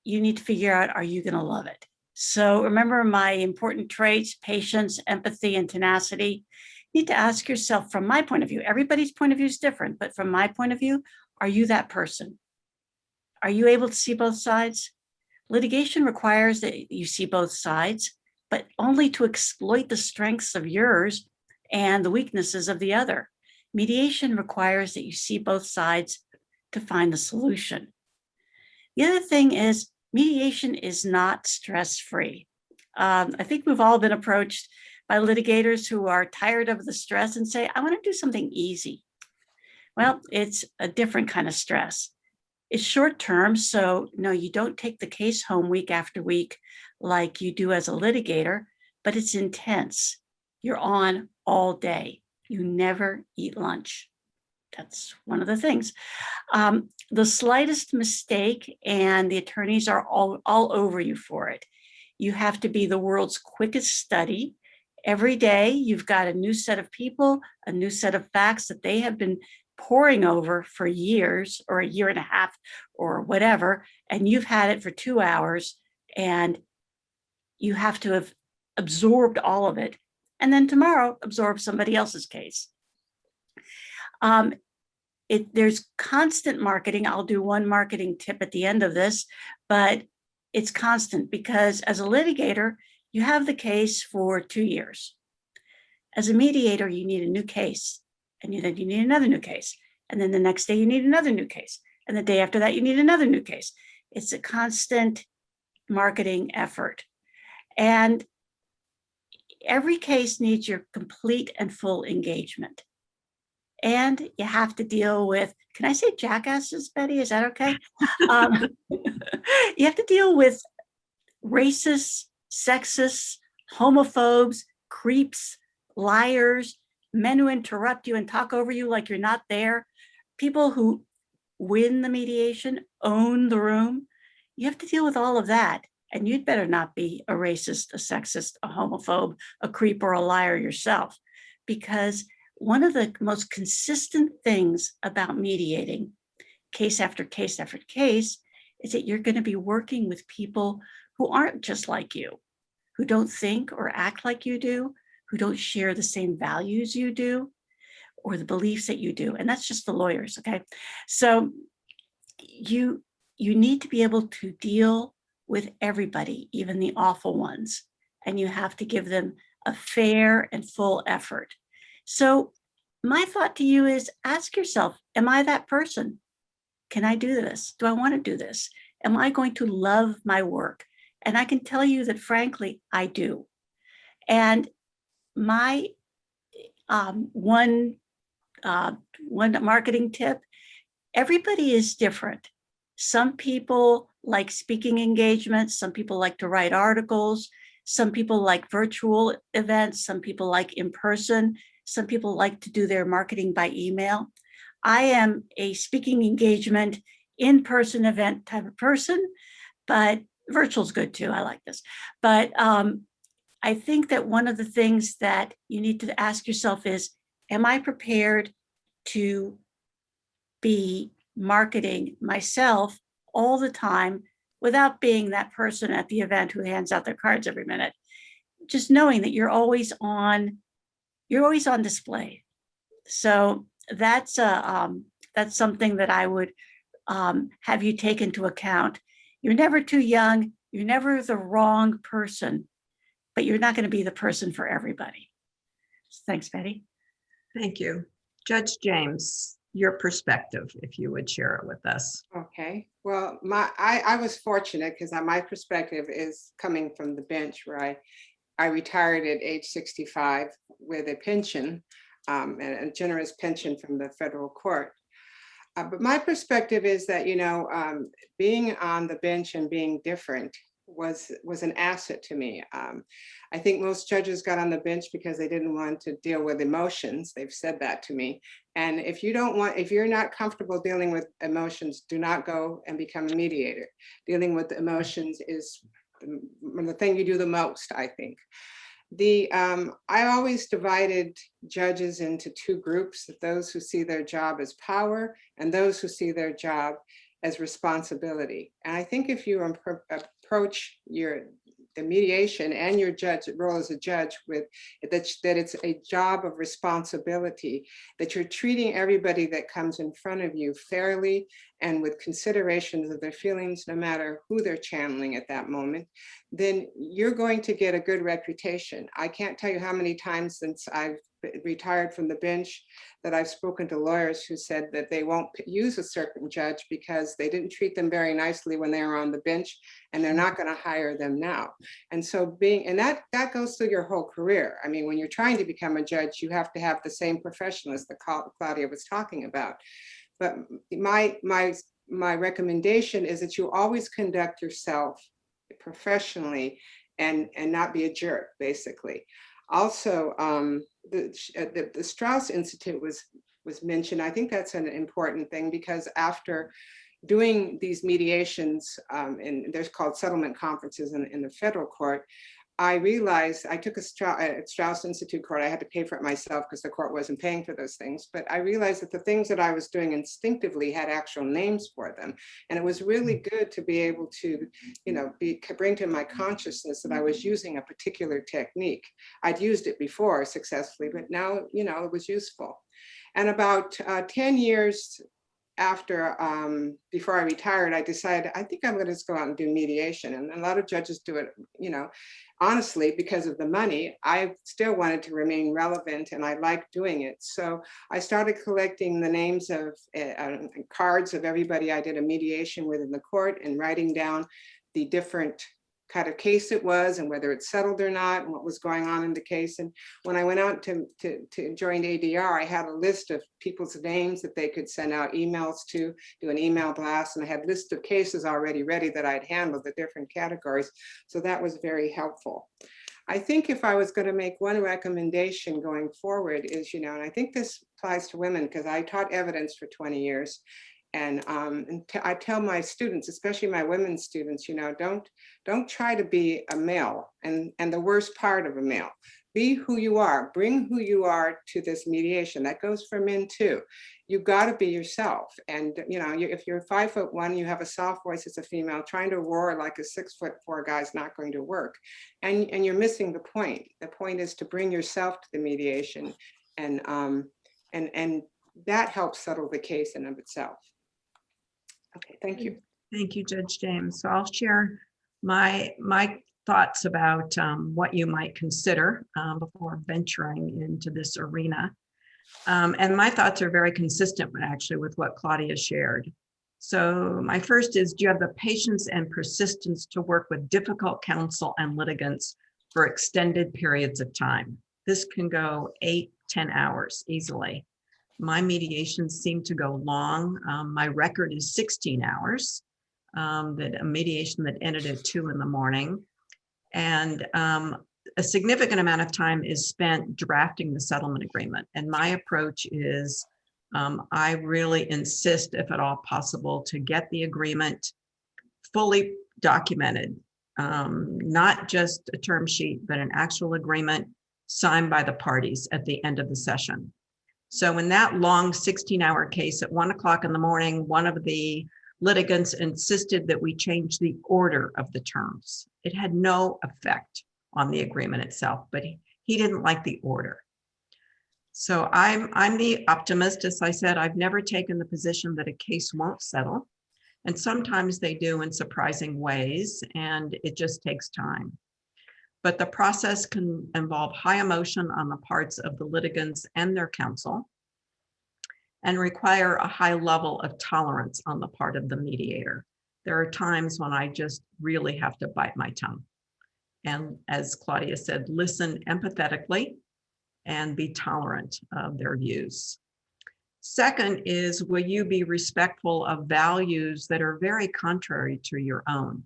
you need to figure out, are you going to love it? So remember my important traits: patience, empathy, and tenacity. You need to ask yourself, from my point of view, everybody's point of view is different, but from my point of view, are you that person? Are you able to see both sides? Litigation requires that you see both sides, but only to exploit the strengths of yours and the weaknesses of the other. Mediation requires that you see both sides to find the solution. The other thing is, mediation is not stress-free. I think we've all been approached by litigators who are tired of the stress and say, I want to do something easy. Well, it's a different kind of stress. It's short-term, so no, you don't take the case home week after week like you do as a litigator, but it's intense. You're on all day. You never eat lunch. That's one of the things. The slightest mistake and the attorneys are all over you for it. You have to be the world's quickest study. Every day, you've got a new set of people, a new set of facts that they have been poring over for years or a year and a half or whatever, and you've had it for 2 hours and you have to have absorbed all of it, and then tomorrow absorb somebody else's case. There's constant marketing. I'll do one marketing tip at the end of this, but it's constant because as a litigator, you have the case for 2 years. As a mediator, you need a new case, and then you need another new case. And then the next day you need another new case. And the day after that, you need another new case. It's a constant marketing effort. And every case needs your complete and full engagement. And you have to deal with, can I say jackasses, Bette? Is that okay? You have to deal with racists, sexists, homophobes, creeps, liars, men who interrupt you and talk over you like you're not there, people who win the mediation, own the room. You have to deal with all of that. And you'd better not be a racist, a sexist, a homophobe, a creep, or a liar yourself, because one of the most consistent things about mediating case after case after case is that you're going to be working with people who aren't just like you, who don't think or act like you do, who don't share the same values you do, or the beliefs that you do. And that's just the lawyers, okay? So you need to be able to deal with everybody, even the awful ones, and you have to give them a fair and full effort. So my thought to you is ask yourself, am I that person? Can I do this? Do I want to do this? Am I going to love my work? And I can tell you that, frankly, I do. And my one marketing tip, everybody is different. Some people like speaking engagements. Some people like to write articles. Some people like virtual events. Some people like in person. Some people like to do their marketing by email. I am a speaking engagement, in-person event type of person, but virtual is good too. I like this. But I think that one of the things that you need to ask yourself is, am I prepared to be marketing myself all the time without being that person at the event who hands out their cards every minute? Just knowing that you're always on display. So that's something that I would have you take into account. You're never too young. You're never the wrong person, but you're not going to be the person for everybody. Thanks, Bette. Thank you. Judge James, your perspective, if you would share it with us. Okay, well, I was fortunate because my perspective is coming from the bench where I retired at age 65 with a pension, and a generous pension from the federal court. But my perspective is that, being on the bench and being different was an asset to me. I think most judges got on the bench because they didn't want to deal with emotions. They've said that to me. And if you're not comfortable dealing with emotions, do not go and become a mediator. Dealing with emotions is the thing you do the most, I think. I always divided judges into two groups: those who see their job as power and those who see their job as responsibility. And I think if you approach the mediation and your role as a judge with that it's a job of responsibility, that you're treating everybody that comes in front of you fairly and with considerations of their feelings, no matter who they're channeling at that moment, then you're going to get a good reputation. I can't tell you how many times since I've retired from the bench that I've spoken to lawyers who said that they won't use a certain judge because they didn't treat them very nicely when they were on the bench, and they're not going to hire them now. And so that goes through your whole career. I mean, when you're trying to become a judge, you have to have the same professionalism that Claudia was talking about. But my recommendation is that you always conduct yourself professionally and not be a jerk, basically. Also, the Strauss Institute was mentioned. I think that's an important thing because after doing these mediations, and there's called settlement conferences in the federal court, I realized I took a Strauss Institute court. I had to pay for it myself because the court wasn't paying for those things. But I realized that the things that I was doing instinctively had actual names for them. And it was really good to be able to, bring to my consciousness that I was using a particular technique. I'd used it before successfully, but now, it was useful. And about 10 years after, before I retired, I decided, I think I'm going to just go out and do mediation. And a lot of judges do it, honestly, because of the money. I still wanted to remain relevant and I liked doing it. So I started collecting the names of cards of everybody I did a mediation with in the court and writing down the different kind of case it was and whether it's settled or not and what was going on in the case. And when I went out to join ADR, I had a list of people's names that they could send out emails to, do an email blast, and I had a list of cases already ready that I'd handled, the different categories. So that was very helpful. I think if I was going to make one recommendation going forward is, and I think this applies to women because I taught evidence for 20 years. And I tell my students, especially my women students, don't try to be a male and the worst part of a male. Be who you are. Bring who you are to this mediation. That goes for men too. You got to be yourself. And if you're 5'1", you have a soft voice as a female, trying to roar like a 6'4" guy is not going to work. And you're missing the point. The point is to bring yourself to the mediation, and that helps settle the case in of itself. Okay, thank you. Thank you, Judge James. So I'll share my thoughts about what you might consider before venturing into this arena. And my thoughts are very consistent actually with what Claudia shared. So my first is, do you have the patience and persistence to work with difficult counsel and litigants for extended periods of time? This can go 8-10 hours easily. My mediations seem to go long. My record is 16 hours, that a mediation that ended at 2 in the morning. And a significant amount of time is spent drafting the settlement agreement. And my approach is, I really insist, if at all possible, to get the agreement fully documented, not just a term sheet, but an actual agreement signed by the parties at the end of the session. So in that long 16-hour case at 1 o'clock in the morning, one of the litigants insisted that we change the order of the terms. It had no effect on the agreement itself, but he didn't like the order. So I'm the optimist. As I said, I've never taken the position that a case won't settle. And sometimes they do in surprising ways, and it just takes time. But the process can involve high emotion on the parts of the litigants and their counsel, and require a high level of tolerance on the part of the mediator. There are times when I just really have to bite my tongue. And as Claudia said, listen empathetically and be tolerant of their views. Second is, will you be respectful of values that are very contrary to your own?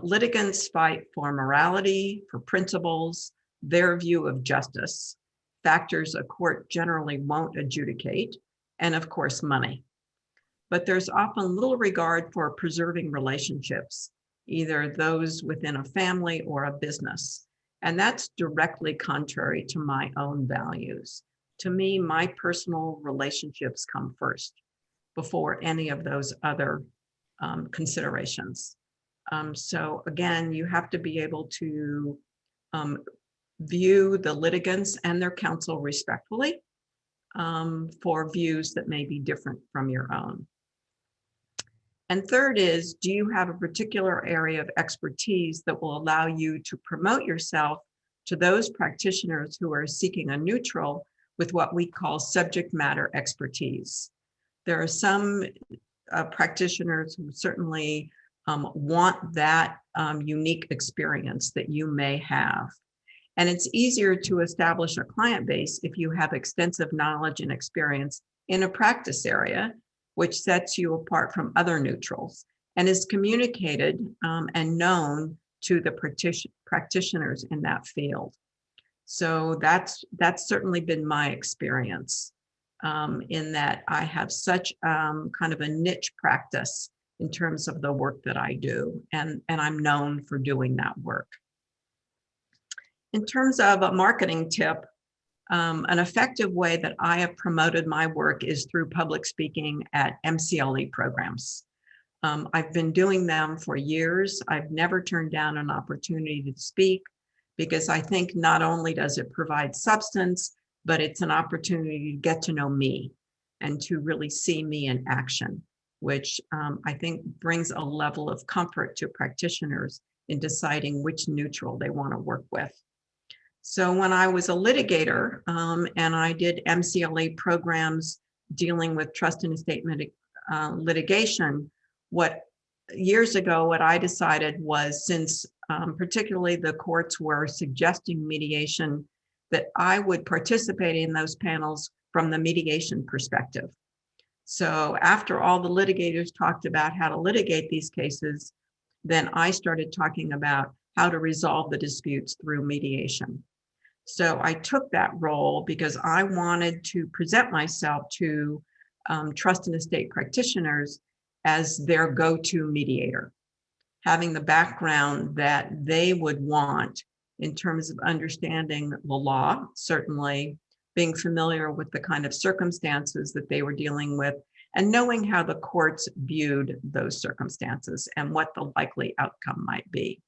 Litigants fight for morality, for principles, their view of justice, factors a court generally won't adjudicate, and of course, money. But there's often little regard for preserving relationships, either those within a family or a business. And that's directly contrary to my own values. To me, my personal relationships come first before any of those other considerations. So again, you have to be able to view the litigants and their counsel respectfully for views that may be different from your own. And third is, do you have a particular area of expertise that will allow you to promote yourself to those practitioners who are seeking a neutral with what we call subject matter expertise? There are some practitioners who certainly want that unique experience that you may have. And it's easier to establish a client base if you have extensive knowledge and experience in a practice area, which sets you apart from other neutrals and is communicated and known to the practitioners in that field. So that's certainly been my experience in that I have such kind of a niche practice in terms of the work that I do, and I'm known for doing that work. In terms of a marketing tip, an effective way that I have promoted my work is through public speaking at MCLE programs. I've been doing them for years. I've never turned down an opportunity to speak because I think not only does it provide substance, but it's an opportunity to get to know me and to really see me in action, which I think brings a level of comfort to practitioners in deciding which neutral they want to work with. So when I was a litigator and I did MCLE programs dealing with trust and estate litigation, years ago, what I decided was, since particularly the courts were suggesting mediation, that I would participate in those panels from the mediation perspective. So after all the litigators talked about how to litigate these cases, then I started talking about how to resolve the disputes through mediation. So I took that role because I wanted to present myself to trust and estate practitioners as their go-to mediator, having the background that they would want in terms of understanding the law, certainly being familiar with the kind of circumstances that they were dealing with, and knowing how the courts viewed those circumstances and what the likely outcome might be.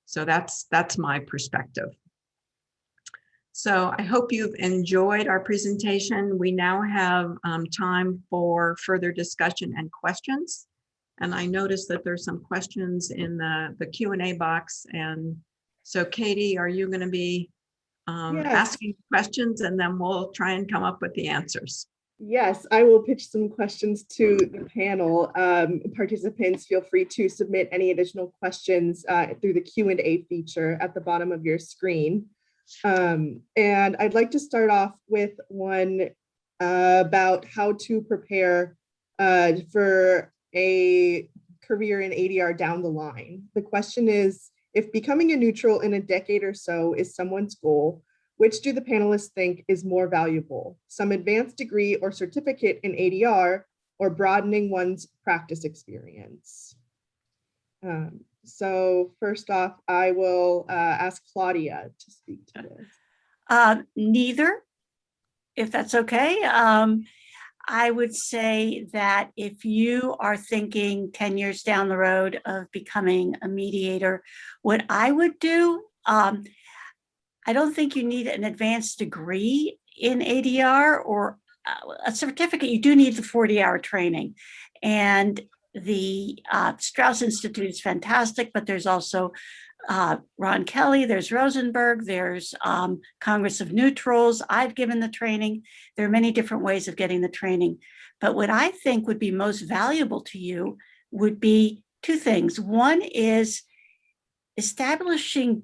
So that's my perspective. So I hope you've enjoyed our presentation. We now have time for further discussion and questions. And I noticed that there's some questions in the Q&A box. And so Katie, are you going to be Yes. asking questions, and then we'll try and come up with the answers? Yes, I will pitch some questions to the panel. Participants, feel free to submit any additional questions through the Q&A feature at the bottom of your screen. And I'd like to start off with one about how to prepare for a career in ADR down the line. The question is, if becoming a neutral in a decade or so is someone's goal, which do the panelists think is more valuable? Some advanced degree or certificate in ADR, or broadening one's practice experience? So first off, I will ask Claudia to speak to this. Neither, if that's okay. I would say that if you are thinking 10 years down the road of becoming a mediator, what I would do, I don't think you need an advanced degree in ADR or a certificate. You do need the 40-hour training. And the Strauss Institute is fantastic, but there's also Ron Kelly, there's Rosenberg, there's Congress of Neutrals. I've given the training. There are many different ways of getting the training. But what I think would be most valuable to you would be two things. One is establishing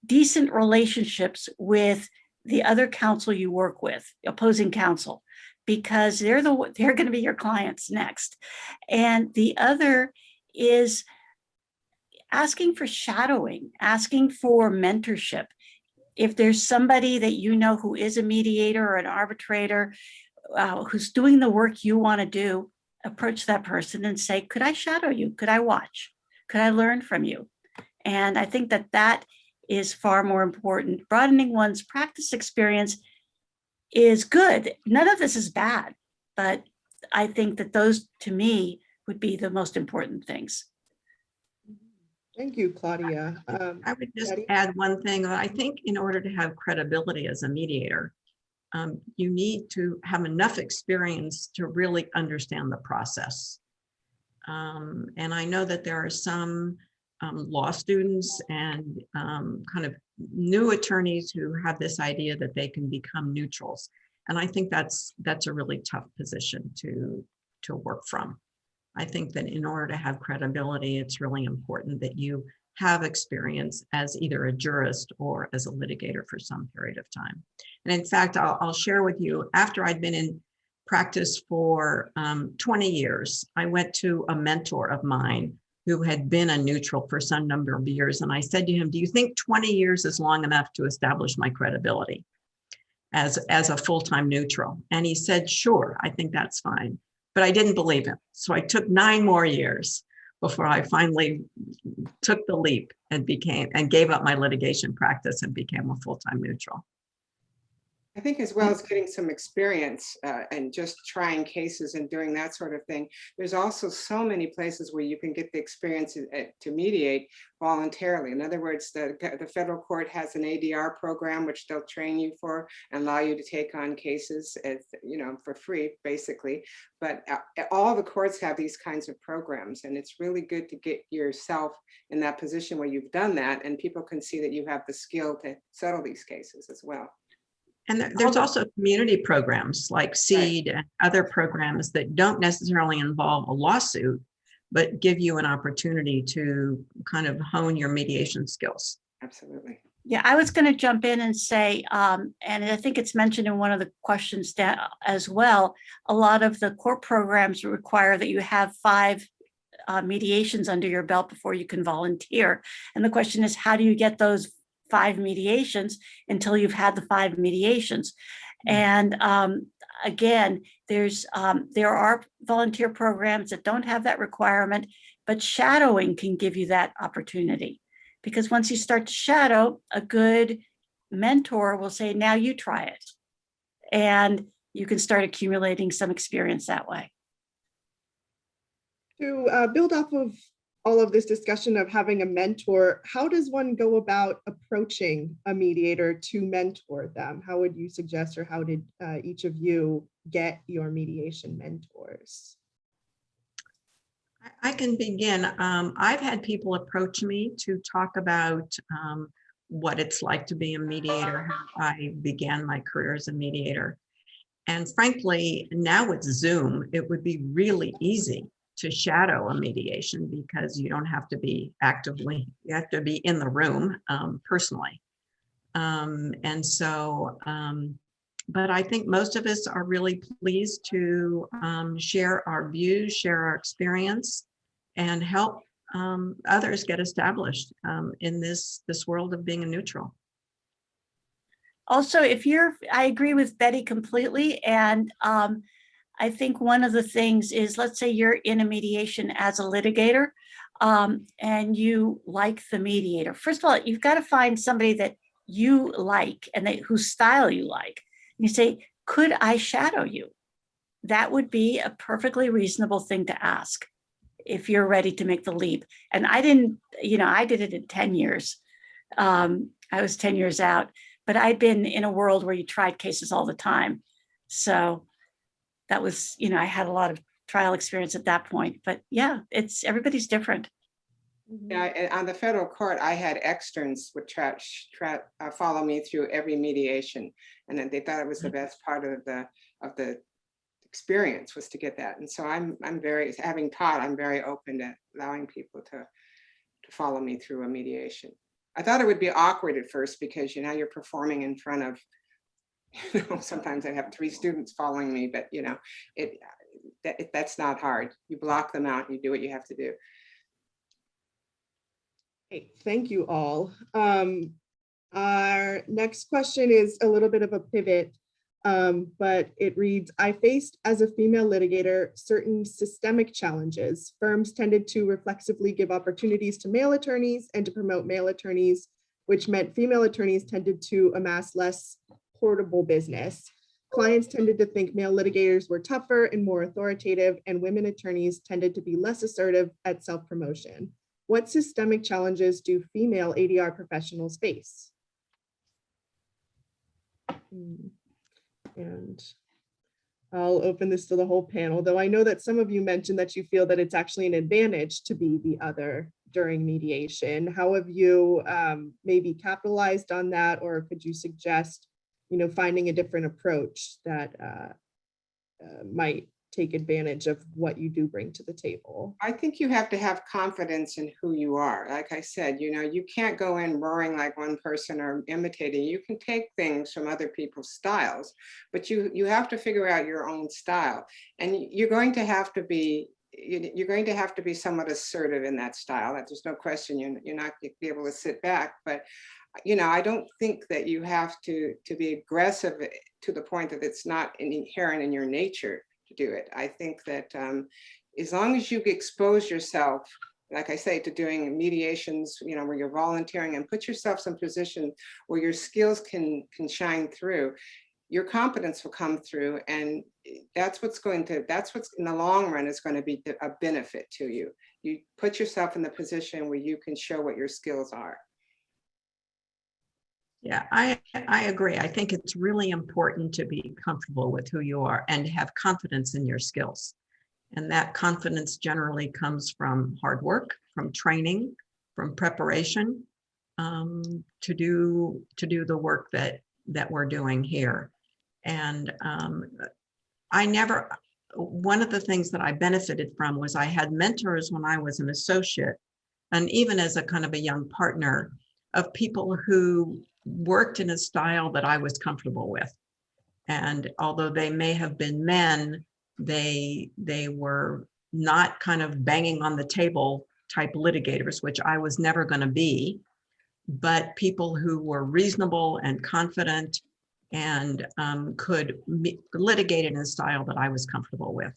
decent relationships with the other counsel you work with, opposing counsel, because they're going to be your clients next. And the other is asking for shadowing, asking for mentorship. If there's somebody that you know who is a mediator or an arbitrator who's doing the work you want to do, approach that person and say, could I shadow you? Could I watch? Could I learn from you? And I think that that is far more important. Broadening one's practice experience is good. None of this is bad, but I think that those, to me, would be the most important things. Thank you, Claudia. I would just Bette? add one thing. I think in order to have credibility as a mediator, you need to have enough experience to really understand the process. And I know that there are some law students and kind of new attorneys who have this idea that they can become neutrals. And I think that's a really tough position to work from. I think that in order to have credibility, it's really important that you have experience as either a jurist or as a litigator for some period of time. And in fact, I'll share with you, after I'd been in practice for 20 years, I went to a mentor of mine who had been a neutral for some number of years. And I said to him, do you think 20 years is long enough to establish my credibility as a full-time neutral? And he said, sure, I think that's fine. But I didn't believe him. So I took 9 more years. before I finally took the leap and gave up my litigation practice and became a full-time neutral. I think as well as getting some experience and just trying cases and doing that sort of thing, there's also so many places where you can get the experience to mediate voluntarily. In other words, the federal court has an ADR program, which they'll train you for and allow you to take on cases, for free, basically. But all the courts have these kinds of programs, and it's really good to get yourself in that position where you've done that, and people can see that you have the skill to settle these cases as well. And there's also community programs like SEED and other programs that don't necessarily involve a lawsuit, but give you an opportunity to kind of hone your mediation skills. Absolutely. Yeah, I was going to jump in and say, and I think it's mentioned in one of the questions as well, a lot of the court programs require that you have 5 mediations under your belt before you can volunteer. And the question is, how do you get those 5 mediations until you've had the 5 mediations? And again, there are volunteer programs that don't have that requirement, but shadowing can give you that opportunity. Because once you start to shadow, a good mentor will say, now you try it. And you can start accumulating some experience that way. To build off of all of this discussion of having a mentor, how does one go about approaching a mediator to mentor them? How would you suggest, or how did each of you get your mediation mentors? I can begin. I've had people approach me to talk about what it's like to be a mediator, how I began my career as a mediator. And frankly, now with Zoom, it would be really easy to shadow a mediation because you don't have to be you have to be in the room personally. But I think most of us are really pleased to share our views, share our experience, and help others get established in this world of being a neutral. Also, I agree with Bette completely. And I think one of the things is, let's say you're in a mediation as a litigator and you like the mediator. First of all, you've got to find somebody that you like and whose style you like. You say, could I shadow you? That would be a perfectly reasonable thing to ask if you're ready to make the leap. And I didn't, I did it in 10 years. I was 10 years out, but I'd been in a world where you tried cases all the time. So that was, I had a lot of trial experience at that point. But yeah, everybody's different. Yeah, and on the federal court, I had externs would follow me through every mediation, and then they thought it was the best part of the experience was to get that. And so I'm very, having taught, I'm very open to allowing people to follow me through a mediation. I thought it would be awkward at first because you're performing in front of, sometimes I have 3 students following me, but that's not hard. You block them out, and you do what you have to do. Hey, thank you all. Our next question is a little bit of a pivot, but it reads, I faced as a female litigator certain systemic challenges. Firms tended to reflexively give opportunities to male attorneys and to promote male attorneys, which meant female attorneys tended to amass less portable business. Clients tended to think male litigators were tougher and more authoritative, and women attorneys tended to be less assertive at self-promotion. What systemic challenges do female ADR professionals face? And I'll open this to the whole panel, though I know that some of you mentioned that you feel that it's actually an advantage to be the other during mediation. How have you maybe capitalized on that, or could you suggest, finding a different approach that might take advantage of what you do bring to the table? I think you have to have confidence in who you are. Like I said, you can't go in roaring like one person or imitating. You can take things from other people's styles, but you have to figure out your own style. And you're going to have to be somewhat assertive in that style. There's no question. You're not going to be able to sit back, but I don't think that you have to be aggressive to the point that it's not inherent in your nature to do it. I think that as long as you expose yourself, like I say, to doing mediations, you know, where you're volunteering, and put yourself in a position where your skills can shine through, your competence will come through, and that's what's in the long run is going to be a benefit to you. You put yourself in the position where you can show what your skills are. Yeah, I agree. I think it's really important to be comfortable with who you are and have confidence in your skills. And that confidence generally comes from hard work, from training, from preparation, to do the work that we're doing here. And one of the things that I benefited from was I had mentors when I was an associate, and even as a kind of a young partner, of people who worked in a style that I was comfortable with. And although they may have been men, they were not kind of banging on the table type litigators, which I was never going to be, but people who were reasonable and confident and could litigate in a style that I was comfortable with.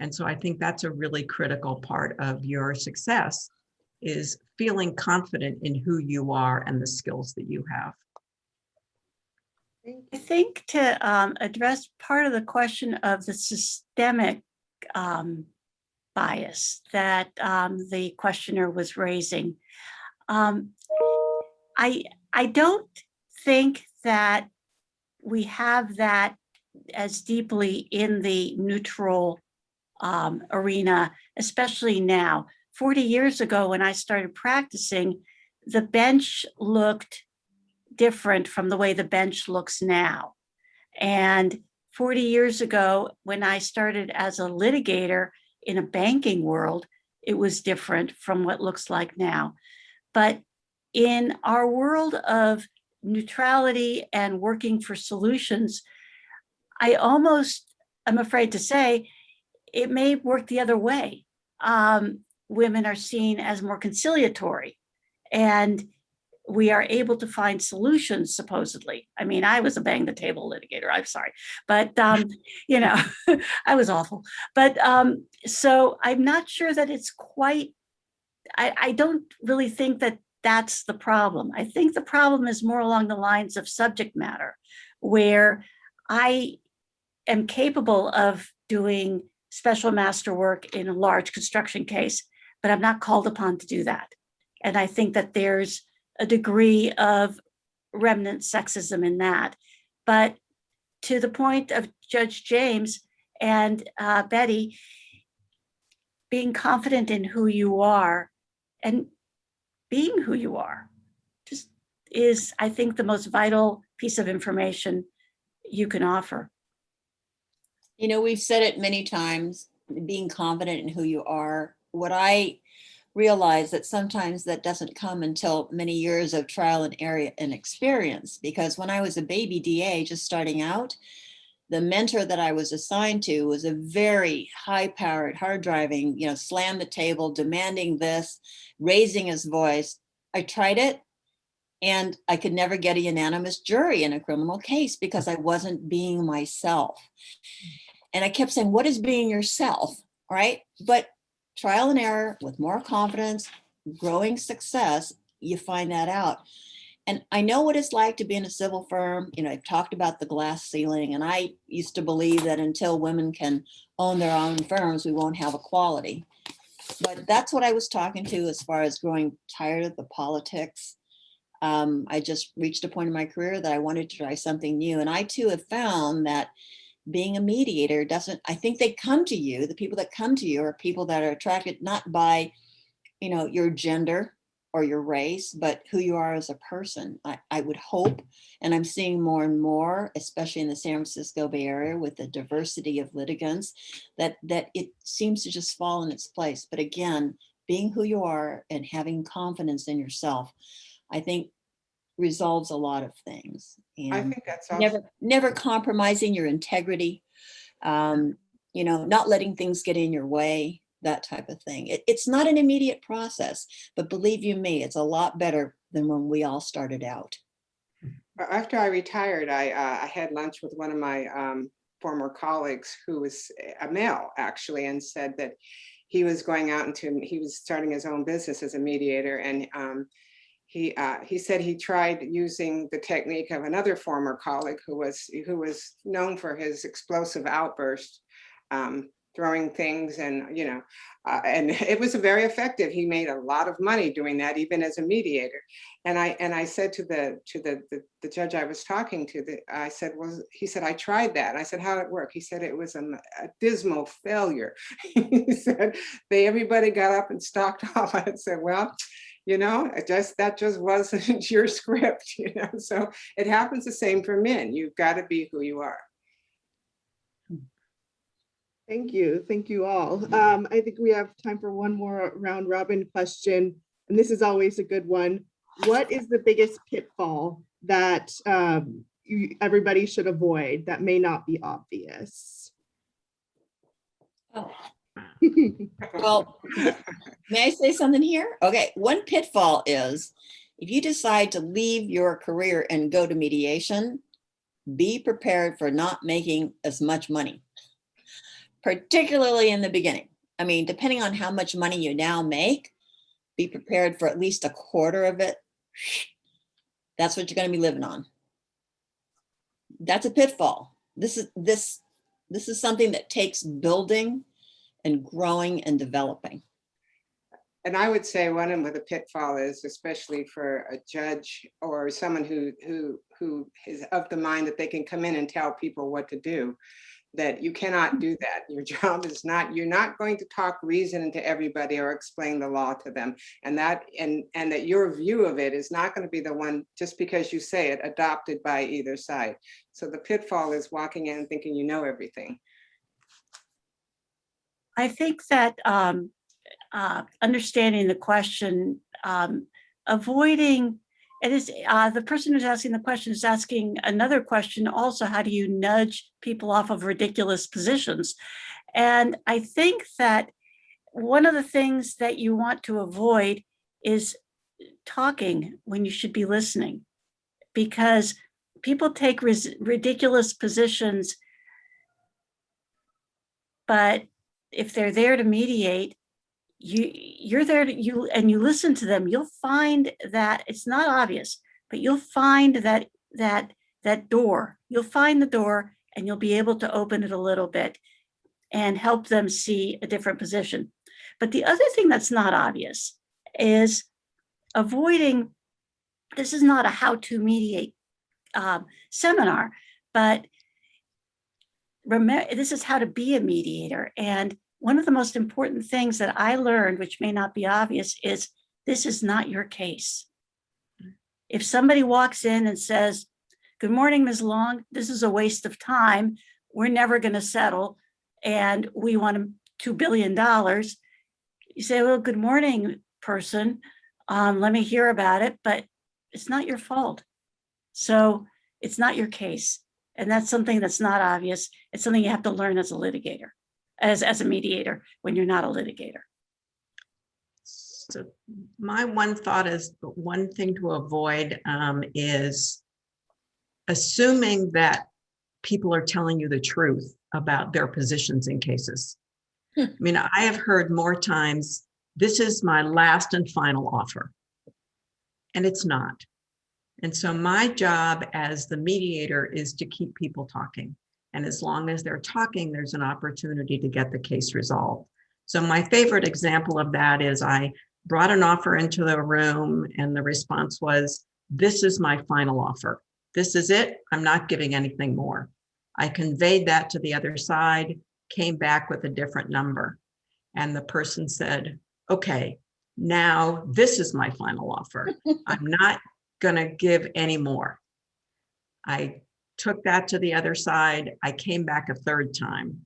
And so I think that's a really critical part of your success, is feeling confident in who you are and the skills that you have. I think to address part of the question of the systemic bias that the questioner was raising, I don't think that we have that as deeply in the neutral arena, especially now. 40 years ago, when I started practicing, the bench looked different from the way the bench looks now. And 40 years ago, when I started as a litigator in a banking world, it was different from what looks like now. But in our world of neutrality and working for solutions, I almost am afraid to say it may work the other way. Women are seen as more conciliatory, and we are able to find solutions, supposedly. I mean, I was a bang the table litigator, I'm sorry, but you know, I was awful. But so I'm not sure that it's quite, I don't really think that that's the problem. I think the problem is more along the lines of subject matter, where I am capable of doing special master work in a large construction case, but I'm not called upon to do that. And I think that there's a degree of remnant sexism in that. But to the point of Judge James and Bette, being confident in who you are and being who you are just is, I think, the most vital piece of information you can offer. You know, we've said it many times, being confident in who you are. What I realize that sometimes that doesn't come until many years of trial and error and experience, because when I was a baby DA just starting out, the mentor that I was assigned to was a very high-powered, hard-driving, you know, slam the table, demanding this, raising his voice. I tried it, and I could never get a unanimous jury in a criminal case because I wasn't being myself. And I kept saying, what is being yourself, right? But trial and error with more confidence, growing success, you find that out. And I know what it's like to be in a civil firm. You know, I've talked about the glass ceiling, and I used to believe that until women can own their own firms, we won't have equality. But that's what I was talking to as far as growing tired of the politics. I just reached a point in my career that I wanted to try something new. And I too have found that being a mediator doesn't, I think they come to you, the people that come to you are people that are attracted not by, you know, your gender or your race, but who you are as a person. I would hope, and I'm seeing more and more, especially in the San Francisco Bay Area with the diversity of litigants, that it seems to just fall in its place. But again, being who you are and having confidence in yourself, I think resolves a lot of things. And I think that's also never compromising your integrity, you know, not letting things get in your way, that type of thing. It's not an immediate process, but believe you me, it's a lot better than when we all started out. After I retired, I had lunch with one of my former colleagues who was a male, actually, and said that he was he was starting his own business as a mediator, and he said he tried using the technique of another former colleague who was known for his explosive outbursts, throwing things, and and it was very effective. He made a lot of money doing that, even as a mediator. And I said to the judge I was talking to, I said, well, he said, I tried that. I said, how did it work? He said it was a dismal failure. He said everybody got up and stalked off. I said, well, that just wasn't your script, So it happens the same for men. You've got to be who you are. Thank you all. I think we have time for one more round robin question, and this is always a good one. What is the biggest pitfall that everybody should avoid that may not be obvious? Oh. Well, may I say something here? Okay, one pitfall is if you decide to leave your career and go to mediation, be prepared for not making as much money, particularly in the beginning. I mean, depending on how much money you now make, be prepared for at least a quarter of it. That's what you're going to be living on. That's a pitfall. This is something that takes building and growing and developing. And I would say one of the pitfall is, especially for a judge or someone who is of the mind that they can come in and tell people what to do, that you cannot do that. Your job is not, you're not going to talk reason to everybody or explain the law to them. And that your view of it is not going to be the one, just because you say it, adopted by either side. So the pitfall is walking in and thinking you know everything. I think that understanding the question, avoiding, it is the person who's asking the question is asking another question also: how do you nudge people off of ridiculous positions? And I think that one of the things that you want to avoid is talking when you should be listening, because people take ridiculous positions, but if they're there to mediate, you're there to you listen to them, you'll find that it's not obvious, but you'll find that door. You'll find the door, and you'll be able to open it a little bit and help them see a different position. But the other thing that's not obvious is avoiding. This is not a how-to mediate seminar, but remember, this is how to be a mediator. And one of the most important things that I learned, which may not be obvious, is this is not your case. If somebody walks in and says, "Good morning, Ms. Long, this is a waste of time. We're never going to settle, and we want $2 billion. You say, "Well, good morning, person. Let me hear about it," but it's not your fault. So it's not your case. And that's something that's not obvious. It's something you have to learn as a litigator, as a mediator, when you're not a litigator. So my one thought is, one thing to avoid is assuming that people are telling you the truth about their positions in cases. I mean, I have heard more times, "This is my last and final offer," and it's not. And so my job as the mediator is to keep people talking. And as long as they're talking, there's an opportunity to get the case resolved. So my favorite example of that is I brought an offer into the room, and the response was, "This is my final offer. This is it. I'm not giving anything more." I conveyed that to the other side, came back with a different number. And the person said, "Okay, now this is my final offer. I'm not going to give any more." I took that to the other side. I came back a third time,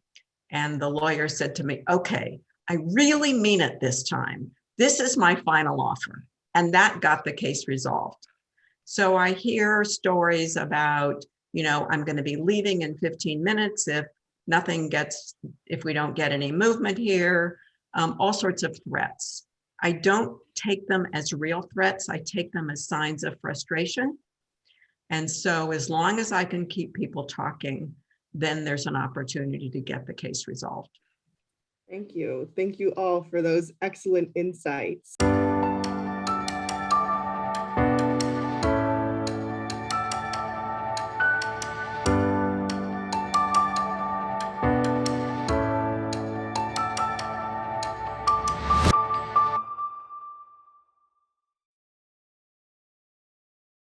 and the lawyer said to me, "Okay, I really mean it this time. This is my final offer." And that got the case resolved. So I hear stories about, I'm going to be leaving in 15 minutes if we don't get any movement here, all sorts of threats. I don't take them as real threats. I take them as signs of frustration. And so as long as I can keep people talking, then there's an opportunity to get the case resolved. Thank you. Thank you all for those excellent insights.